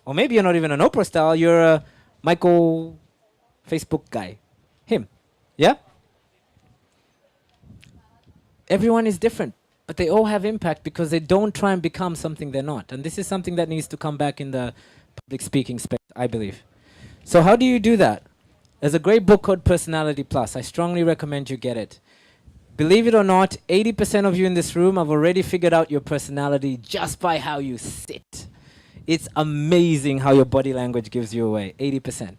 Or maybe you're not even an Oprah style, you're a Michael Facebook guy. Him. Yeah? Everyone is different, but they all have impact because they don't try and become something they're not. And this is something that needs to come back in the public speaking space, I believe. So how do you do that? There's a great book called Personality Plus. I strongly recommend you get it. Believe it or not, 80% of you in this room have already figured out your personality just by how you sit. It's amazing how your body language gives you away, 80%.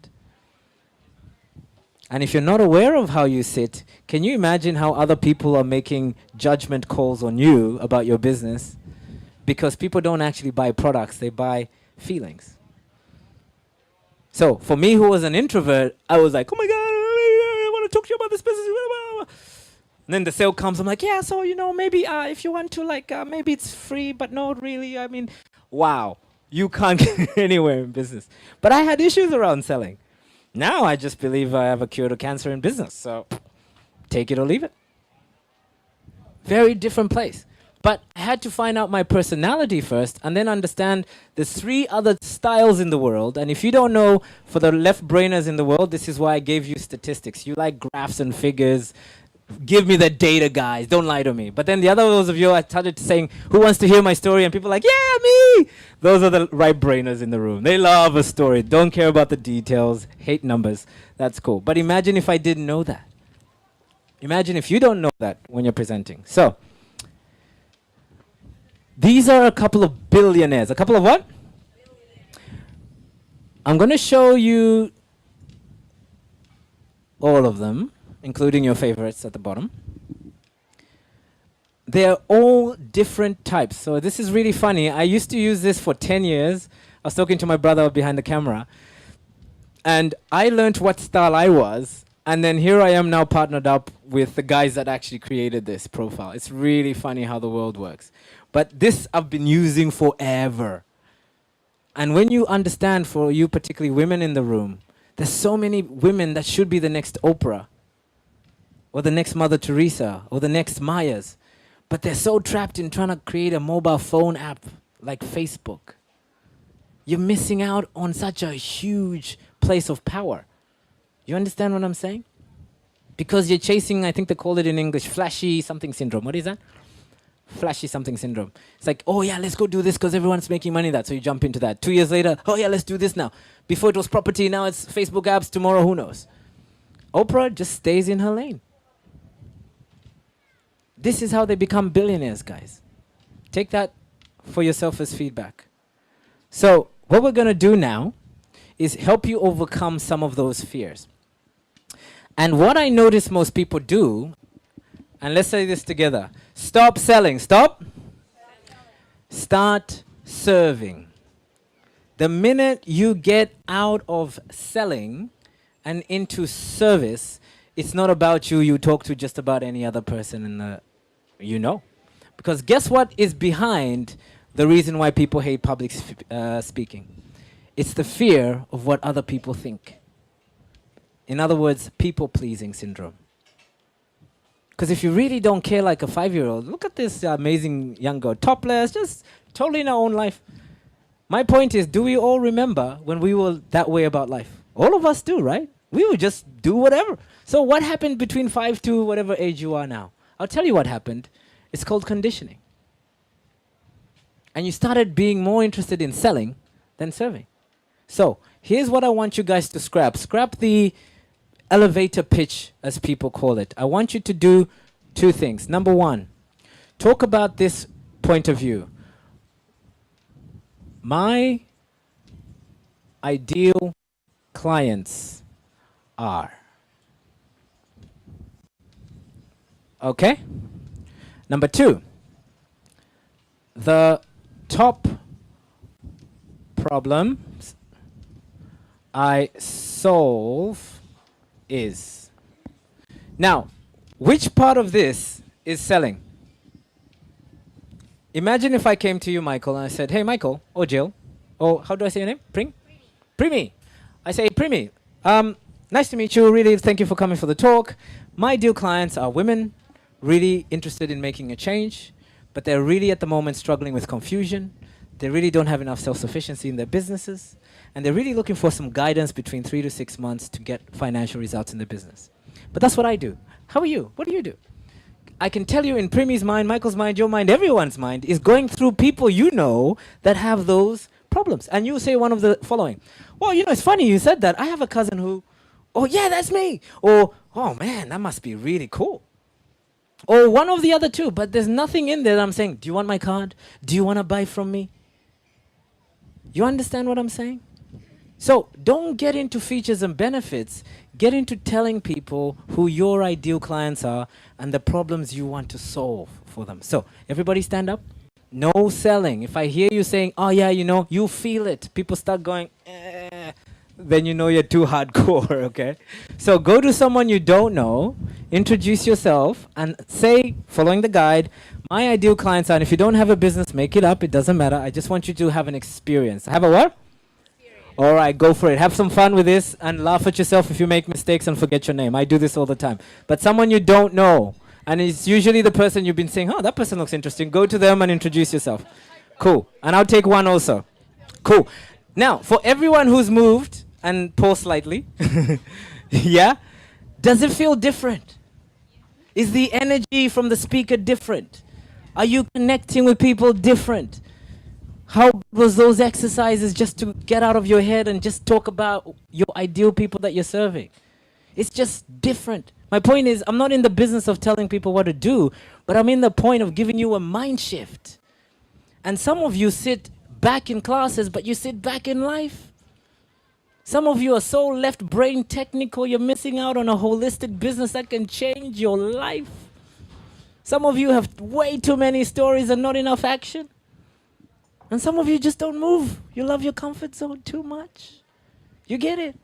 And if you're not aware of how you sit, can you imagine how other people are making judgment calls on you about your business? Because people don't actually buy products, they buy feelings. So for me, who was an introvert, I was like, oh my God, I want to talk to you about this business. And then the sale comes, I'm like, yeah, so, you know, maybe if you want to, like, maybe it's free, but not really. I mean, wow, you can't get anywhere in business. But I had issues around selling. Now I just believe I have a cure to cancer in business. So take it or leave it. Very different place. But I had to find out my personality first and then understand there's 3 other styles in the world. And if you don't know, for the left-brainers in the world, this is why I gave you statistics. You like graphs and figures. Give me the data, guys. Don't lie to me. But then the other those of you, I started saying, who wants to hear my story? And people are like, yeah, me. Those are the right-brainers in the room. They love a story. Don't care about the details. Hate numbers. That's cool. But imagine if I didn't know that. Imagine if you don't know that when you're presenting. So these are a couple of billionaires. A couple of what? I'm going to show you all of them, including your favorites at the bottom. They're all different types. So this is really funny. I used to use this for 10 years. I was talking to my brother behind the camera. And I learned what style I was. And then here I am now partnered up with the guys that actually created this profile. It's really funny how the world works. But this I've been using forever. And when you understand, for you particularly women in the room, there's so many women that should be the next Oprah, or the next Mother Teresa, or the next Mayas. But they're so trapped in trying to create a mobile phone app like Facebook. You're missing out on such a huge place of power. You understand what I'm saying? Because you're chasing, I think they call it in English, flashy something syndrome. What is that? Flashy something syndrome. It's like, oh yeah, let's go do this because everyone's making money that. So you jump into that. 2 years later, oh yeah, let's do this now. Before it was property, now it's Facebook apps, tomorrow who knows. Oprah just stays in her lane. This is how they become billionaires, guys. Take that for yourself as feedback. So what we're going to do now is help you overcome some of those fears. And what I notice most people do, and let's say this together. Stop selling. Stop. Start serving. The minute you get out of selling and into service, it's not about you. You talk to just about any other person in the, you know. Because guess what is behind the reason why people hate public speaking? It's the fear of what other people think. In other words, people-pleasing syndrome. Because if you really don't care like a 5-year-old, look at this amazing young girl, topless, just totally in our own life. My point is, do we all remember when we were that way about life? All of us do, right? We would just do whatever. So what happened between 5 to whatever age you are now? I'll tell you what happened. It's called conditioning. And you started being more interested in selling than serving. So here's what I want you guys to scrap. Scrap the elevator pitch, as people call it. I want you to do two things. Number one, talk about this point of view. My ideal clients are. Okay? Number two, the top problems I solve is. Now, which part of this is selling? Imagine if I came to you, Michael, and I said, hey, Michael, or Jill, or how do I say your name? Pring? Primi. I say, Primi, nice to meet you. Really, thank you for coming for the talk. My ideal clients are women, really interested in making a change, but they're really at the moment struggling with confusion. They really don't have enough self-sufficiency in their businesses, and they're really looking for some guidance between 3 to 6 months to get financial results in their business. But that's what I do. How are you? What do you do? I can tell you in Primi's mind, Michael's mind, your mind, everyone's mind is going through people you know that have those problems. And you say one of the following. Well, you know, it's funny you said that. I have a cousin who, oh yeah, that's me. Or, oh man, that must be really cool. Or one of the other two, but there's nothing in there that I'm saying, do you want my card? Do you want to buy from me? You understand what I'm saying? So don't get into features and benefits. Get into telling people who your ideal clients are and the problems you want to solve for them. So everybody stand up. No selling. If I hear you saying, oh yeah, you know, you feel it. People start going, then you know you're too hardcore, okay? So go to someone you don't know, introduce yourself, and say, following the guide, my ideal clients are, and if you don't have a business, make it up. It doesn't matter. I just want you to have an experience. Have a what? All right, go for it. Have some fun with this and laugh at yourself if you make mistakes and forget your name. I do this all the time. But someone you don't know, and it's usually the person you've been saying, oh, that person looks interesting. Go to them and introduce yourself. Cool. And I'll take one also. Cool. Now, for everyone who's moved, and pause slightly, yeah? Does it feel different? Is the energy from the speaker different? Are you connecting with people different? How was those exercises just to get out of your head and just talk about your ideal people that you're serving? It's just different. My point is, I'm not in the business of telling people what to do, but I'm in the point of giving you a mind shift. And some of you sit back in classes, but you sit back in life. Some of you are so left brain technical, you're missing out on a holistic business that can change your life. Some of you have way too many stories and not enough action. And some of you just don't move. You love your comfort zone too much. You get it?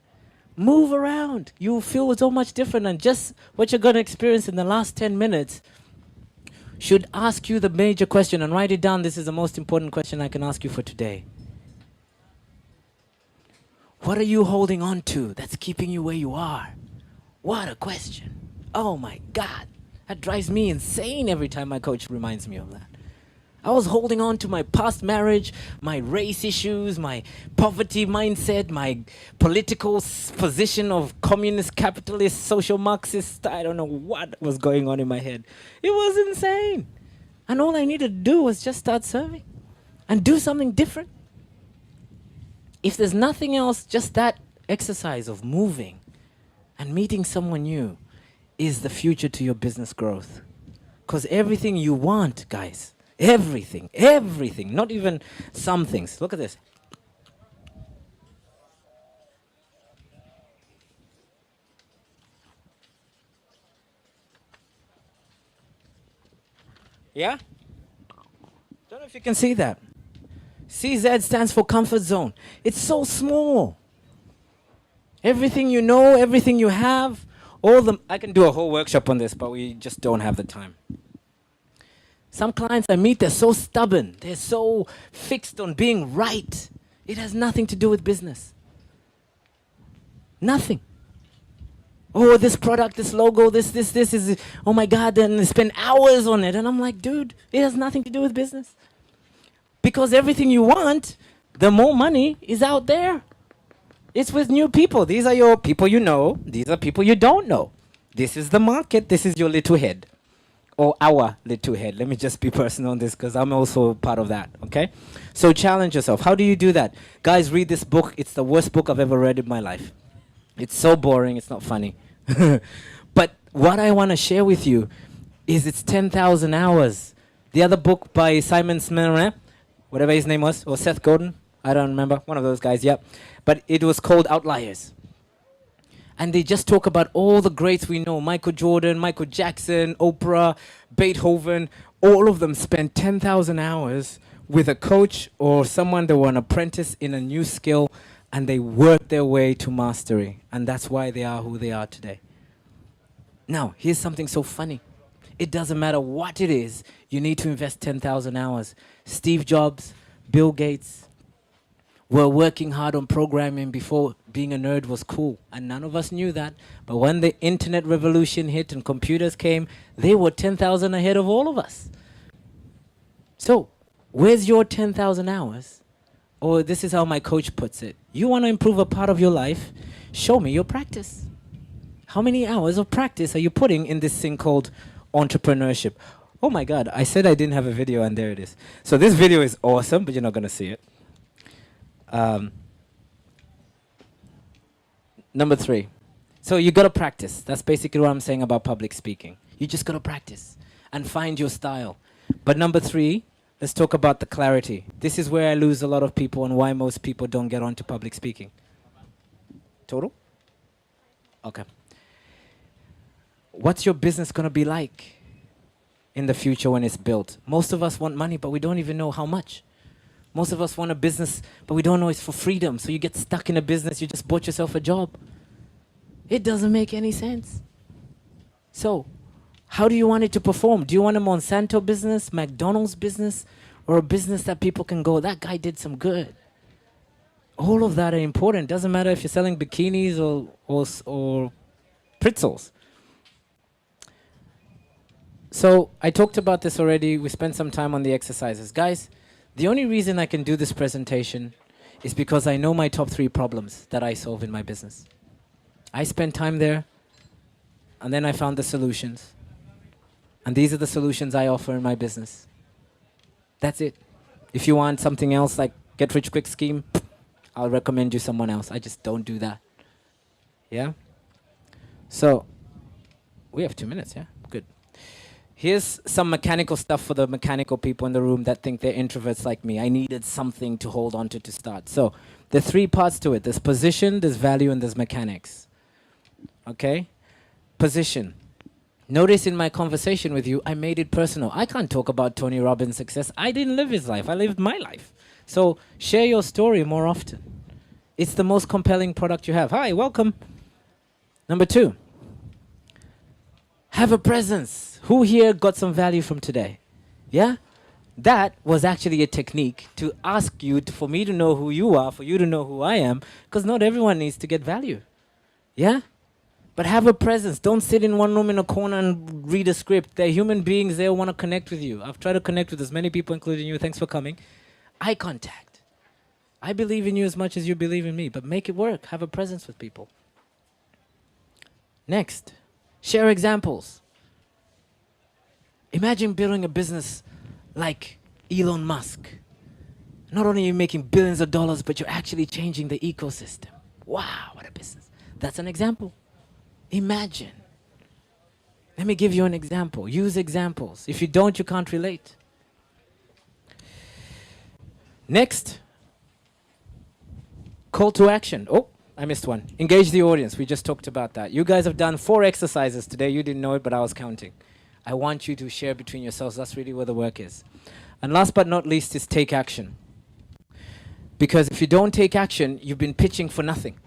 Move around. You'll feel so much different. And just what you're going to experience in the last 10 minutes should ask you the major question. And write it down. This is the most important question I can ask you for today. What are you holding on to that's keeping you where you are? What a question. Oh my God. That drives me insane every time my coach reminds me of that. I was holding on to my past marriage, my race issues, my poverty mindset, my political position of communist, capitalist, social Marxist. I don't know what was going on in my head. It was insane. And all I needed to do was just start serving and do something different. If there's nothing else, just that exercise of moving and meeting someone new is the future to your business growth. Because everything you want, guys, everything, not even some things. Look at this. Yeah? Don't know if you can see that. CZ stands for comfort zone. It's so small. Everything you know, everything you have, I can do a whole workshop on this, but we just don't have the time. Some clients I meet, they're so stubborn. They're so fixed on being right. It has nothing to do with business. Nothing. Oh, this product, this logo, this is, oh my God, then they spend hours on it. And I'm like, dude, it has nothing to do with business. Because everything you want, the more money is out there. It's with new people. These are your people you know. These are people you don't know. This is the market. This is your little head. Or our little head. Let me just be personal on this because I'm also part of that, okay? So challenge yourself. How do you do that? Guys, read this book. It's the worst book I've ever read in my life. It's so boring. It's not funny. But what I want to share with you, is it's 10,000 hours. The other book by Simon Sinek, whatever his name was, or Seth Godin, I don't remember, one of those guys, yeah. But it was called Outliers. And they just talk about all the greats we know, Michael Jordan, Michael Jackson, Oprah, Beethoven, all of them spent 10,000 hours with a coach or someone that were an apprentice in a new skill, and they worked their way to mastery. And that's why they are who they are today. Now, here's something so funny. It doesn't matter what it is, you need to invest 10,000 hours. Steve Jobs, Bill Gates were working hard on programming before being a nerd was cool. And none of us knew that. But when the internet revolution hit and computers came, they were 10,000 ahead of all of us. So, where's your 10,000 hours? Or this is how my coach puts it. You want to improve a part of your life? Show me your practice. How many hours of practice are you putting in this thing called entrepreneurship? Oh my God, I said I didn't have a video and there it is. So this video is awesome, but you're not going to see it. Number 3. So you got to practice. That's basically what I'm saying about public speaking. You just got to practice and find your style. But number 3, let's talk about the clarity. This is where I lose a lot of people and why most people don't get onto public speaking. Total? Okay. What's your business going to be like in the future when it's built? Most of us want money, but we don't even know how much. Most of us want a business, but we don't know it's for freedom. So you get stuck in a business, you just bought yourself a job. It doesn't make any sense. So, how do you want it to perform? Do you want a Monsanto business, McDonald's business, or a business that people can go, that guy did some good? All of that are important. Doesn't matter if you're selling bikinis or pretzels. So I talked about this already. We spent some time on the exercises. Guys, the only reason I can do this presentation is because I know my top 3 problems that I solve in my business. I spent time there, and then I found the solutions. And these are the solutions I offer in my business. That's it. If you want something else like get rich quick scheme, I'll recommend you someone else. I just don't do that. Yeah? So, we have 2 minutes, yeah? Good. Here's some mechanical stuff for the mechanical people in the room that think they're introverts like me. I needed something to hold on to start. So, there are 3 parts to it. There's position, there's value, and there's mechanics. Okay? Position. Notice in my conversation with you, I made it personal. I can't talk about Tony Robbins' success. I didn't live his life. I lived my life. So share your story more often. It's the most compelling product you have. Hi, welcome. Number 2, have a presence. Who here got some value from today? Yeah? That was actually a technique to ask you, for me to know who you are, for you to know who I am, because not everyone needs to get value. Yeah? But have a presence. Don't sit in one room in a corner and read a script. They're human beings. They want to connect with you. I've tried to connect with as many people, including you. Thanks for coming. Eye contact. I believe in you as much as you believe in me, but make it work. Have a presence with people. Next, share examples. Imagine building a business like Elon Musk. Not only are you making billions of dollars, but you're actually changing the ecosystem. Wow, what a business. That's an example. Imagine. Let me give you an example. Use examples. If you don't, you can't relate. Next, call to action. Oh, I missed one. Engage the audience. We just talked about that. You guys have done 4 exercises today. You didn't know it, but I was counting. I want you to share between yourselves. That's really where the work is. And last but not least is take action. Because if you don't take action, you've been pitching for nothing.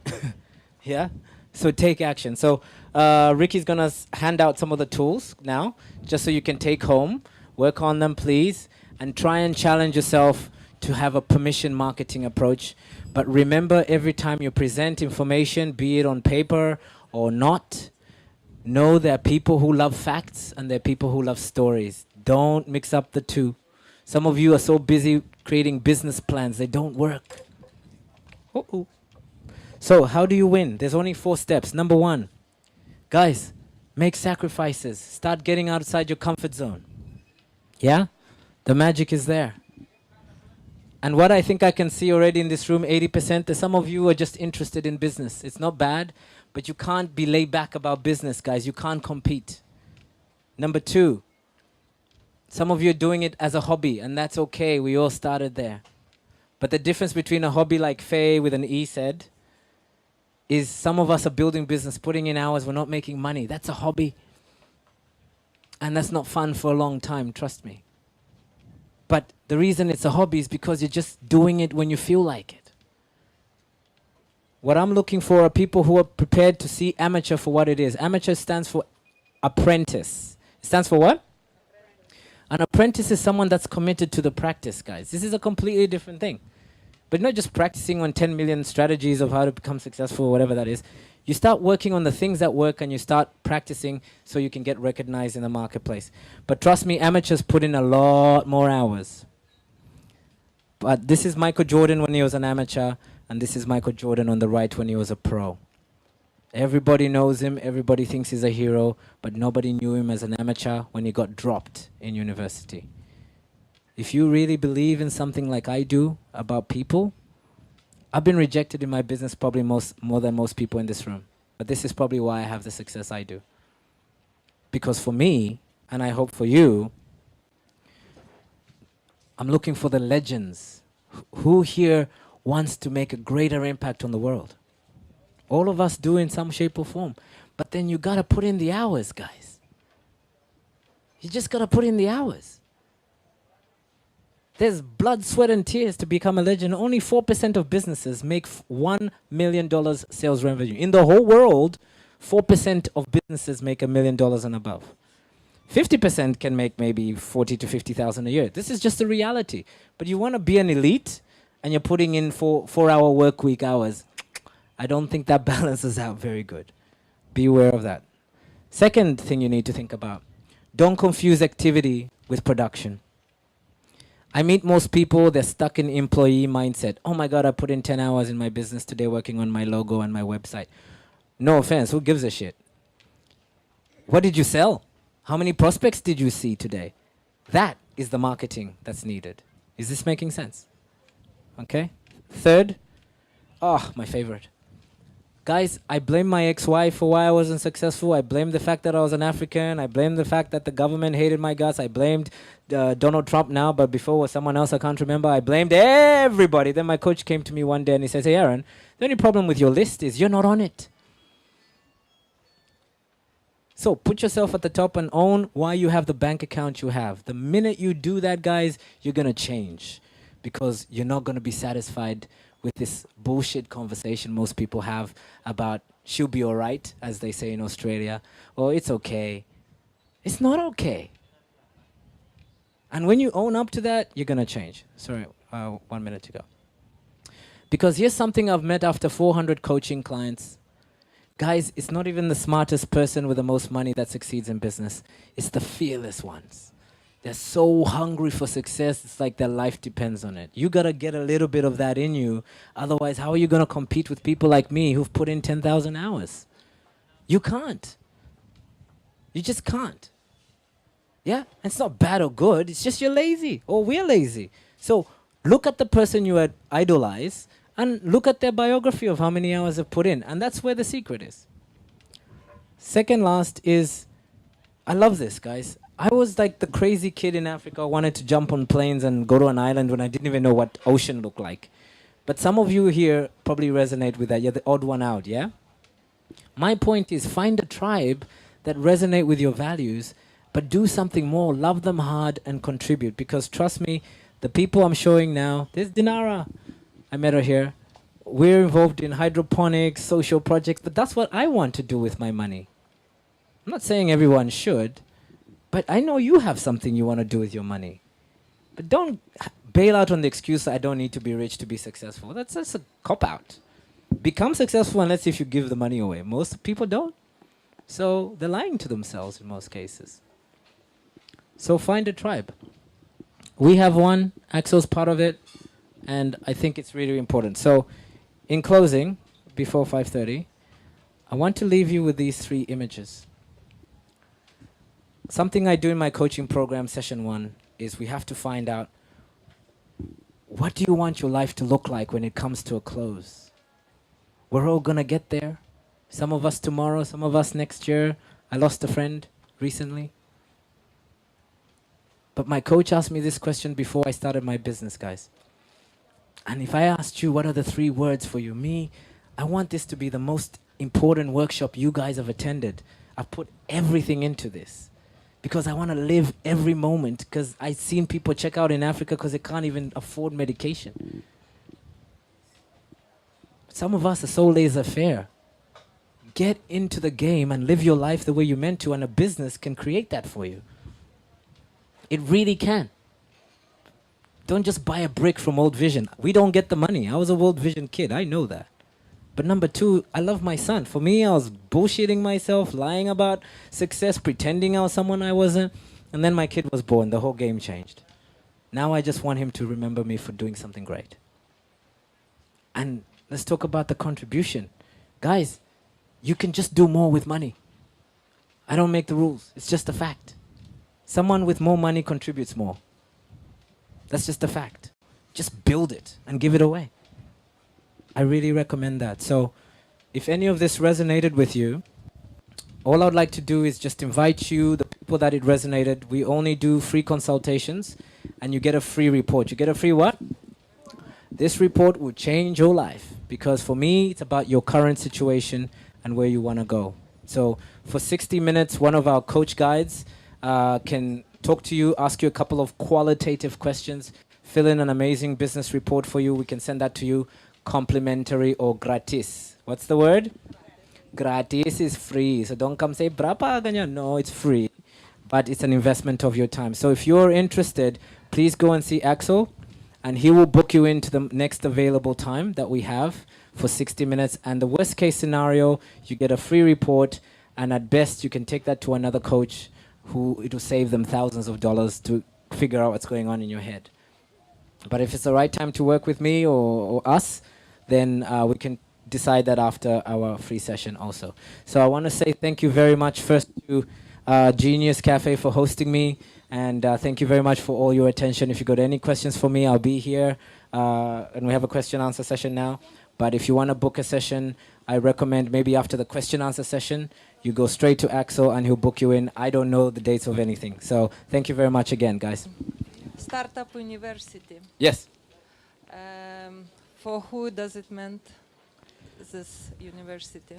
Yeah? So take action. So Ricky's going to hand out some of the tools now, just so you can take home. Work on them, please. And try and challenge yourself to have a permission marketing approach. But remember, every time you present information, be it on paper or not, know there are people who love facts and there are people who love stories. Don't mix up the two. Some of you are so busy creating business plans, they don't work. Uh-oh. So how do you win? There's only 4 steps. Number 1, guys, make sacrifices. Start getting outside your comfort zone. Yeah? The magic is there. And what I think I can see already in this room, 80%, that some of you are just interested in business. It's not bad, but you can't be laid back about business, guys. You can't compete. Number 2, Some of you are doing it as a hobby, and that's okay. We all started there. But the difference between a hobby like Faye with an E said is some of us are building business, putting in hours, we're not making money. That's a hobby. And that's not fun for a long time, trust me. But the reason it's a hobby is because you're just doing it when you feel like it. What I'm looking for are people who are prepared to see amateur for what it is. Amateur stands for apprentice. It stands for what? An apprentice is someone that's committed to the practice, guys. This is a completely different thing. But not just practicing on 10 million strategies of how to become successful, whatever that is. You start working on the things that work and you start practicing so you can get recognized in the marketplace. But trust me, amateurs put in a lot more hours. But this is Michael Jordan when he was an amateur, and this is Michael Jordan on the right when he was a pro. Everybody knows him, everybody thinks he's a hero, but nobody knew him as an amateur when he got dropped in university. If you really believe in something like I do about people, I've been rejected in my business probably more than most people in this room. But this is probably why I have the success I do. Because for me, and I hope for you, I'm looking for the legends. Who here wants to make a greater impact on the world? All of us do in some shape or form. But then you gotta put in the hours, guys. You just gotta put in the hours. There's blood, sweat, and tears to become a legend. Only 4% of businesses make $1 million sales revenue. In the whole world, 4% of businesses make $1 million and above. 50% can make maybe 40 to 50,000 a year. This is just the reality. But you want to be an elite, and you're putting in 4-hour work week hours. I don't think that balances out very good. Be aware of that. Second thing you need to think about, don't confuse activity with production. I meet most people, they're stuck in employee mindset. Oh my God, I put in 10 hours in my business today working on my logo and my website. No offense, who gives a shit? What did you sell? How many prospects did you see today? That is the marketing that's needed. Is this making sense? Okay. Third, my favorite. Guys, I blame my ex-wife for why I wasn't successful. I blame the fact that I was an African. I blame the fact that the government hated my guts. I blamed Donald Trump now, but before was someone else I can't remember. I blamed everybody. Then my coach came to me one day and he says, hey, Aaron, the only problem with your list is you're not on it. So put yourself at the top and own why you have the bank account you have. The minute you do that, guys, you're going to change because you're not going to be satisfied with this bullshit conversation most people have about she'll be all right, as they say in Australia, or it's okay. It's not okay. And when you own up to that, you're going to change. Sorry, 1 minute to go. Because here's something I've met after 400 coaching clients. Guys, it's not even the smartest person with the most money that succeeds in business. It's the fearless ones. They're so hungry for success, it's like their life depends on it. You gotta get a little bit of that in you. Otherwise, how are you gonna compete with people like me who've put in 10,000 hours? You can't. You just can't. Yeah? It's not bad or good, it's just you're lazy, or we're lazy. So look at the person you idolize and look at their biography of how many hours they've put in. And that's where the secret is. Second last is, I love this, guys. I was like the crazy kid in Africa who wanted to jump on planes and go to an island when I didn't even know what ocean looked like. But some of you here probably resonate with that. You're the odd one out, yeah? My point is find a tribe that resonate with your values, but do something more. Love them hard and contribute. Because trust me, the people I'm showing now, there's Dinara. I met her here. We're involved in hydroponics, social projects, but that's what I want to do with my money. I'm not saying everyone should, but I know you have something you want to do with your money. But don't bail out on the excuse that I don't need to be rich to be successful. That's a cop-out. Become successful unless if you give the money away. Most people don't. So they're lying to themselves in most cases. So find a tribe. We have one. Axel's part of it. And I think it's really important. So in closing, before 5:30, I want to leave you with these 3 images. Something I do in my coaching program, session 1, is we have to find out, what do you want your life to look like when it comes to a close? We're all gonna get there. Some of us tomorrow, some of us next year. I lost a friend recently. But my coach asked me this question before I started my business, guys. And if I asked you, what are the 3 words for you? I want this to be the most important workshop you guys have attended. I've put everything into this because I want to live every moment, because I've seen people check out in Africa because they can't even afford medication. Some of us are so laissez-faire. Get into the game and live your life the way you're meant to, and a business can create that for you. It really can. Don't just buy a brick from World Vision. We don't get the money. I was a World Vision kid. I know that. But number 2, I love my son. For me, I was bullshitting myself, lying about success, pretending I was someone I wasn't. And then my kid was born. The whole game changed. Now I just want him to remember me for doing something great. And let's talk about the contribution. Guys, you can just do more with money. I don't make the rules. It's just a fact. Someone with more money contributes more. That's just a fact. Just build it and give it away. I really recommend that. So if any of this resonated with you, all I would like to do is just invite you, the people that it resonated. We only do free consultations, and you get a free report. You get a free what? This report will change your life, because for me, it's about your current situation and where you want to go. So for 60 minutes, one of our coach guides can talk to you, ask you a couple of qualitative questions, fill in an amazing business report for you. We can send that to you complimentary or gratis. What's the word? Gratis is free. So don't come say, "Brapa ganyan." No, it's free. But it's an investment of your time. So if you're interested, please go and see Axel, and he will book you into the next available time that we have for 60 minutes. And the worst case scenario, you get a free report, and at best you can take that to another coach who it will save them thousands of dollars to figure out what's going on in your head. But if it's the right time to work with me or us, then we can decide that after our free session also. So I want to say thank you very much first to Genius Cafe for hosting me, and thank you very much for all your attention. If you got any questions for me, I'll be here, and we have a question answer session now. But if you want to book a session, I recommend maybe after the question answer session, you go straight to Axel and he'll book you in. I don't know the dates of anything. So thank you very much again, guys. Startup University. Yes. For who does it meant, this university?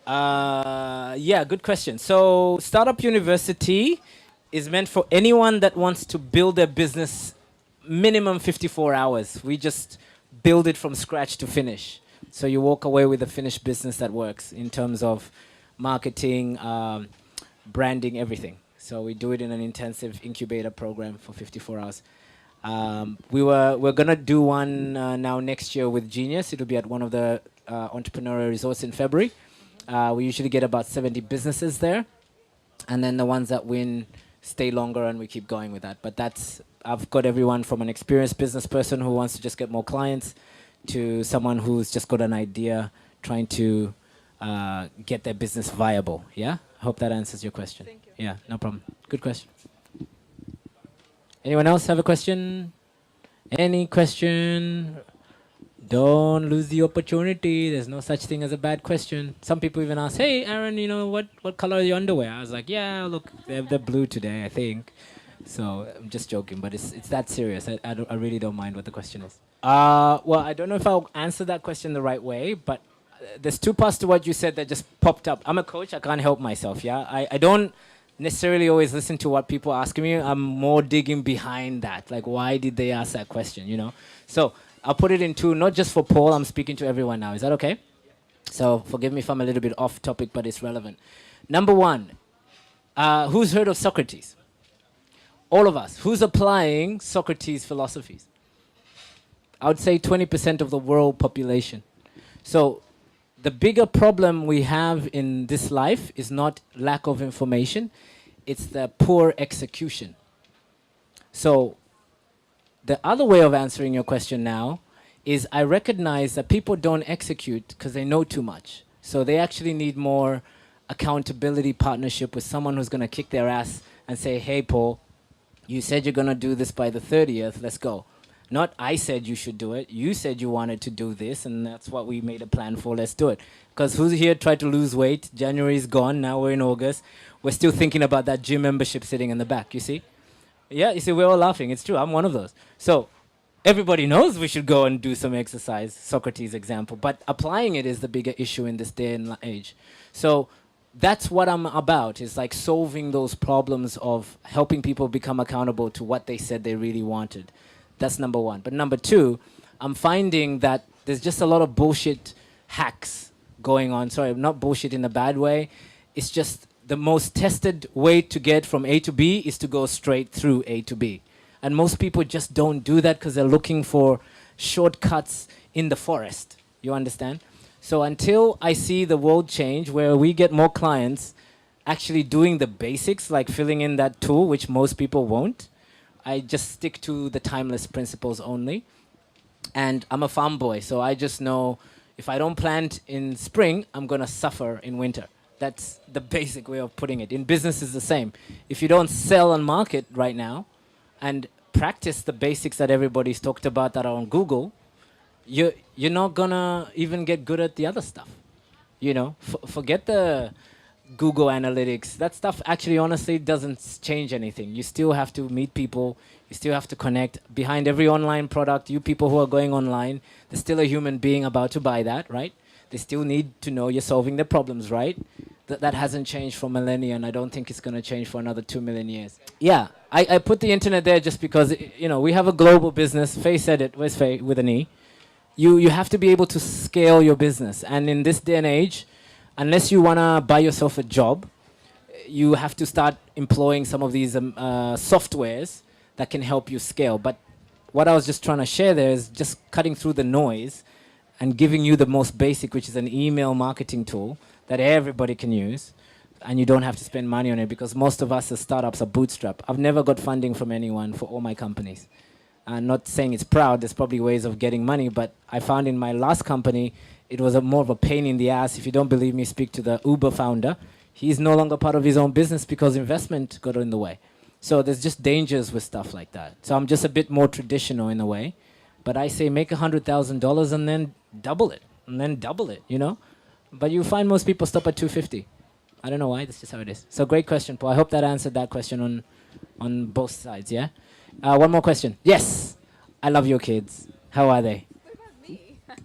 Yeah, good question. So Startup University is meant for anyone that wants to build a business minimum 54 hours. We just build it from scratch to finish. So you walk away with a finished business that works in terms of marketing, branding, everything. So we do it in an intensive incubator program for 54 hours. We're gonna do one now next year with Genius. It'll be at one of the entrepreneurial resorts in February. We usually get about 70 businesses there, and then the ones that win stay longer, and we keep going with that. But I've got everyone from an experienced business person who wants to just get more clients to someone who's just got an idea trying to get their business viable. Yeah? I hope that answers your question. Thank you. Yeah, no problem. Good question. Anyone else have a question? Any question? Don't lose the opportunity. There's no such thing as a bad question. Some people even ask, "Hey, Aaron, what color are your underwear?" I was like, "Yeah, look, they're blue today, I think." So I'm just joking, but it's that serious. I really don't mind what the question is. Well, I don't know if I'll answer that question the right way, but there's two parts to what you said that just popped up. I'm a coach. I can't help myself, yeah? I don't necessarily always listen to what people ask me. I'm more digging behind that. Like, why did they ask that question, So I'll put it in two, not just for Paul. I'm speaking to everyone now. Is that okay? So forgive me if I'm a little bit off topic, but it's relevant. Number one, who's heard of Socrates? All of us. Who's applying Socrates' philosophies? I would say 20% of the world population. So the bigger problem we have in this life is not lack of information, it's the poor execution. So the other way of answering your question now is I recognize that people don't execute because they know too much. So they actually need more accountability partnership with someone who's going to kick their ass and say, "Hey, Paul, you said you're going to do this by the 30th, let's go." Not I said you should do it. You said you wanted to do this, and that's what we made a plan for. Let's do it. Because who's here tried to lose weight? January is gone. Now we're in August. We're still thinking about that gym membership sitting in the back, you see? Yeah, you see, we're all laughing. It's true. I'm one of those. So everybody knows we should go and do some exercise, Socrates example, but applying it is the bigger issue in this day and age. So that's what I'm about, is like solving those problems of helping people become accountable to what they said they really wanted. That's number one. But number two, I'm finding that there's just a lot of bullshit hacks going on. Sorry, not bullshit in a bad way. It's just the most tested way to get from A to B is to go straight through A to B. And most people just don't do that because they're looking for shortcuts in the forest. You understand? So until I see the world change where we get more clients actually doing the basics, like filling in that tool, which most people won't, I just stick to the timeless principles only. And I'm a farm boy, so I just know if I don't plant in spring, I'm going to suffer in winter. That's the basic way of putting it. In business is the same. If you don't sell and market right now and practice the basics that everybody's talked about that are on Google, you're not going to even get good at the other stuff. You know, forget the Google Analytics. That stuff actually honestly doesn't change anything. You still have to meet people. You still have to connect. Behind every online product, you people who are going online, there's still a human being about to buy that, right? They still need to know you're solving their problems, right? That hasn't changed for millennia, and I don't think it's going to change for another 2 million years. Yeah, I put the internet there just because, you know, we have a global business. Faye said it. Where's Faye? With an E. You have to be able to scale your business. And in this day and age, unless you want to buy yourself a job, you have to start employing some of these softwares that can help you scale. But what I was just trying to share there is just cutting through the noise and giving you the most basic, which is an email marketing tool that everybody can use, and you don't have to spend money on it, because most of us as startups are bootstrapped. I've never got funding from anyone for all my companies. I'm not saying it's proud, there's probably ways of getting money, but I found in my last company, it was more of a pain in the ass. If you don't believe me, speak to the Uber founder. He's no longer part of his own business because investment got in the way. So there's just dangers with stuff like that. So I'm just a bit more traditional in a way. But I say make $100,000 and then double it, and then double it, you know? But you find most people stop at 250. I don't know why, that's just how it is. So great question, Paul. I hope that answered that question on both sides, yeah? One more question. Yes, I love your kids. How are they?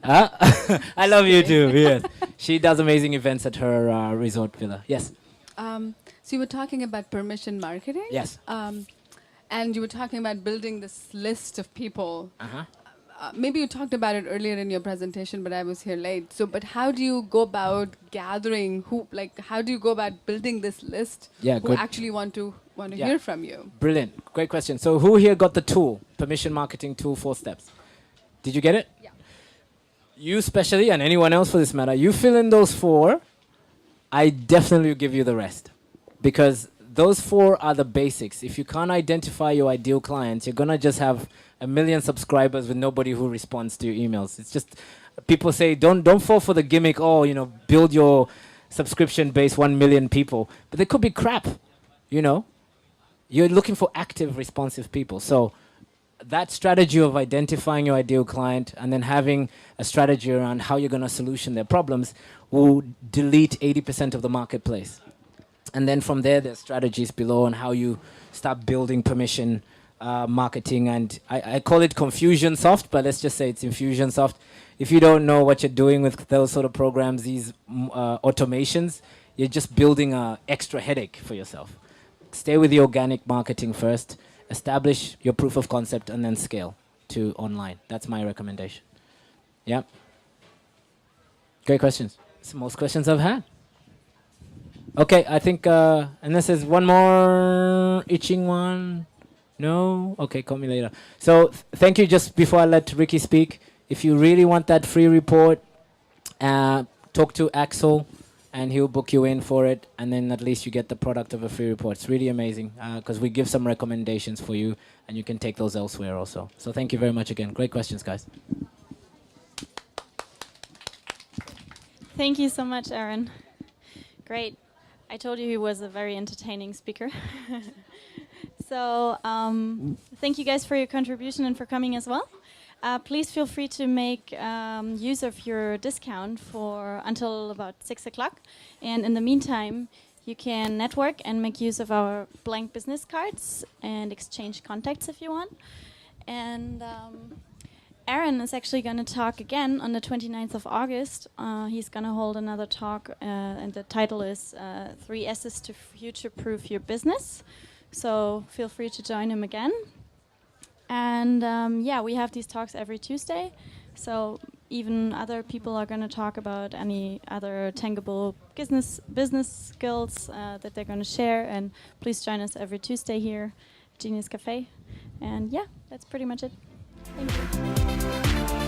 I love you too, yes. She does amazing events at her resort villa. Yes. So you were talking about permission marketing? Yes. And you were talking about building this list of people. Uh-huh. Maybe you talked about it earlier in your presentation, but I was here late. So, but how do you go about gathering how do you go about building this list Yeah, who good. actually want to Yeah. hear from you? Brilliant. Great question. So who here got the tool, permission marketing tool, 4 steps? Did you get it? Yeah. You especially, and anyone else for this matter, you fill in those 4, I definitely will give you the rest. Because those 4 are the basics. If you can't identify your ideal clients, you're going to just have 1 million subscribers with nobody who responds to your emails. It's just, people say, don't fall for the gimmick, build your subscription base 1 million people. But they could be crap, you know? You're looking for active, responsive people. So that strategy of identifying your ideal client and then having a strategy around how you're going to solution their problems will delete 80% of the marketplace. And then from there, there's strategies below on how you start building permission marketing. And I call it Confusionsoft, but let's just say it's Infusionsoft. If you don't know what you're doing with those sort of programs, these automations, you're just building an extra headache for yourself. Stay with the organic marketing first, establish your proof of concept, and then scale to online. That's my recommendation. Yeah. Great questions. It's the most questions I've had. Okay, I think, unless there's one more itching one. No? Okay, call me later. So thank you. Just before I let Ricky speak, if you really want that free report, talk to Axel, and he'll book you in for it, and then at least you get the product of a free report. It's really amazing, because we give some recommendations for you, and you can take those elsewhere also. So thank you very much again. Great questions, guys. Thank you so much, Aaron. Great. I told you he was a very entertaining speaker. So thank you guys for your contribution and for coming as well. Please feel free to make use of your discount for until about 6 o'clock. And in the meantime, You can network and make use of our blank business cards and exchange contacts if you want. And Aaron is actually going to talk again on the 29th of August. He's going to hold another talk, and the title is 3 S's to Future-Proof Your Business. So feel free to join him again. And yeah, we have these talks every Tuesday. So even other people are going to talk about any other tangible business skills that they're going to share. And please join us every Tuesday here at Genius Cafe. And yeah, that's pretty much it. Thank you.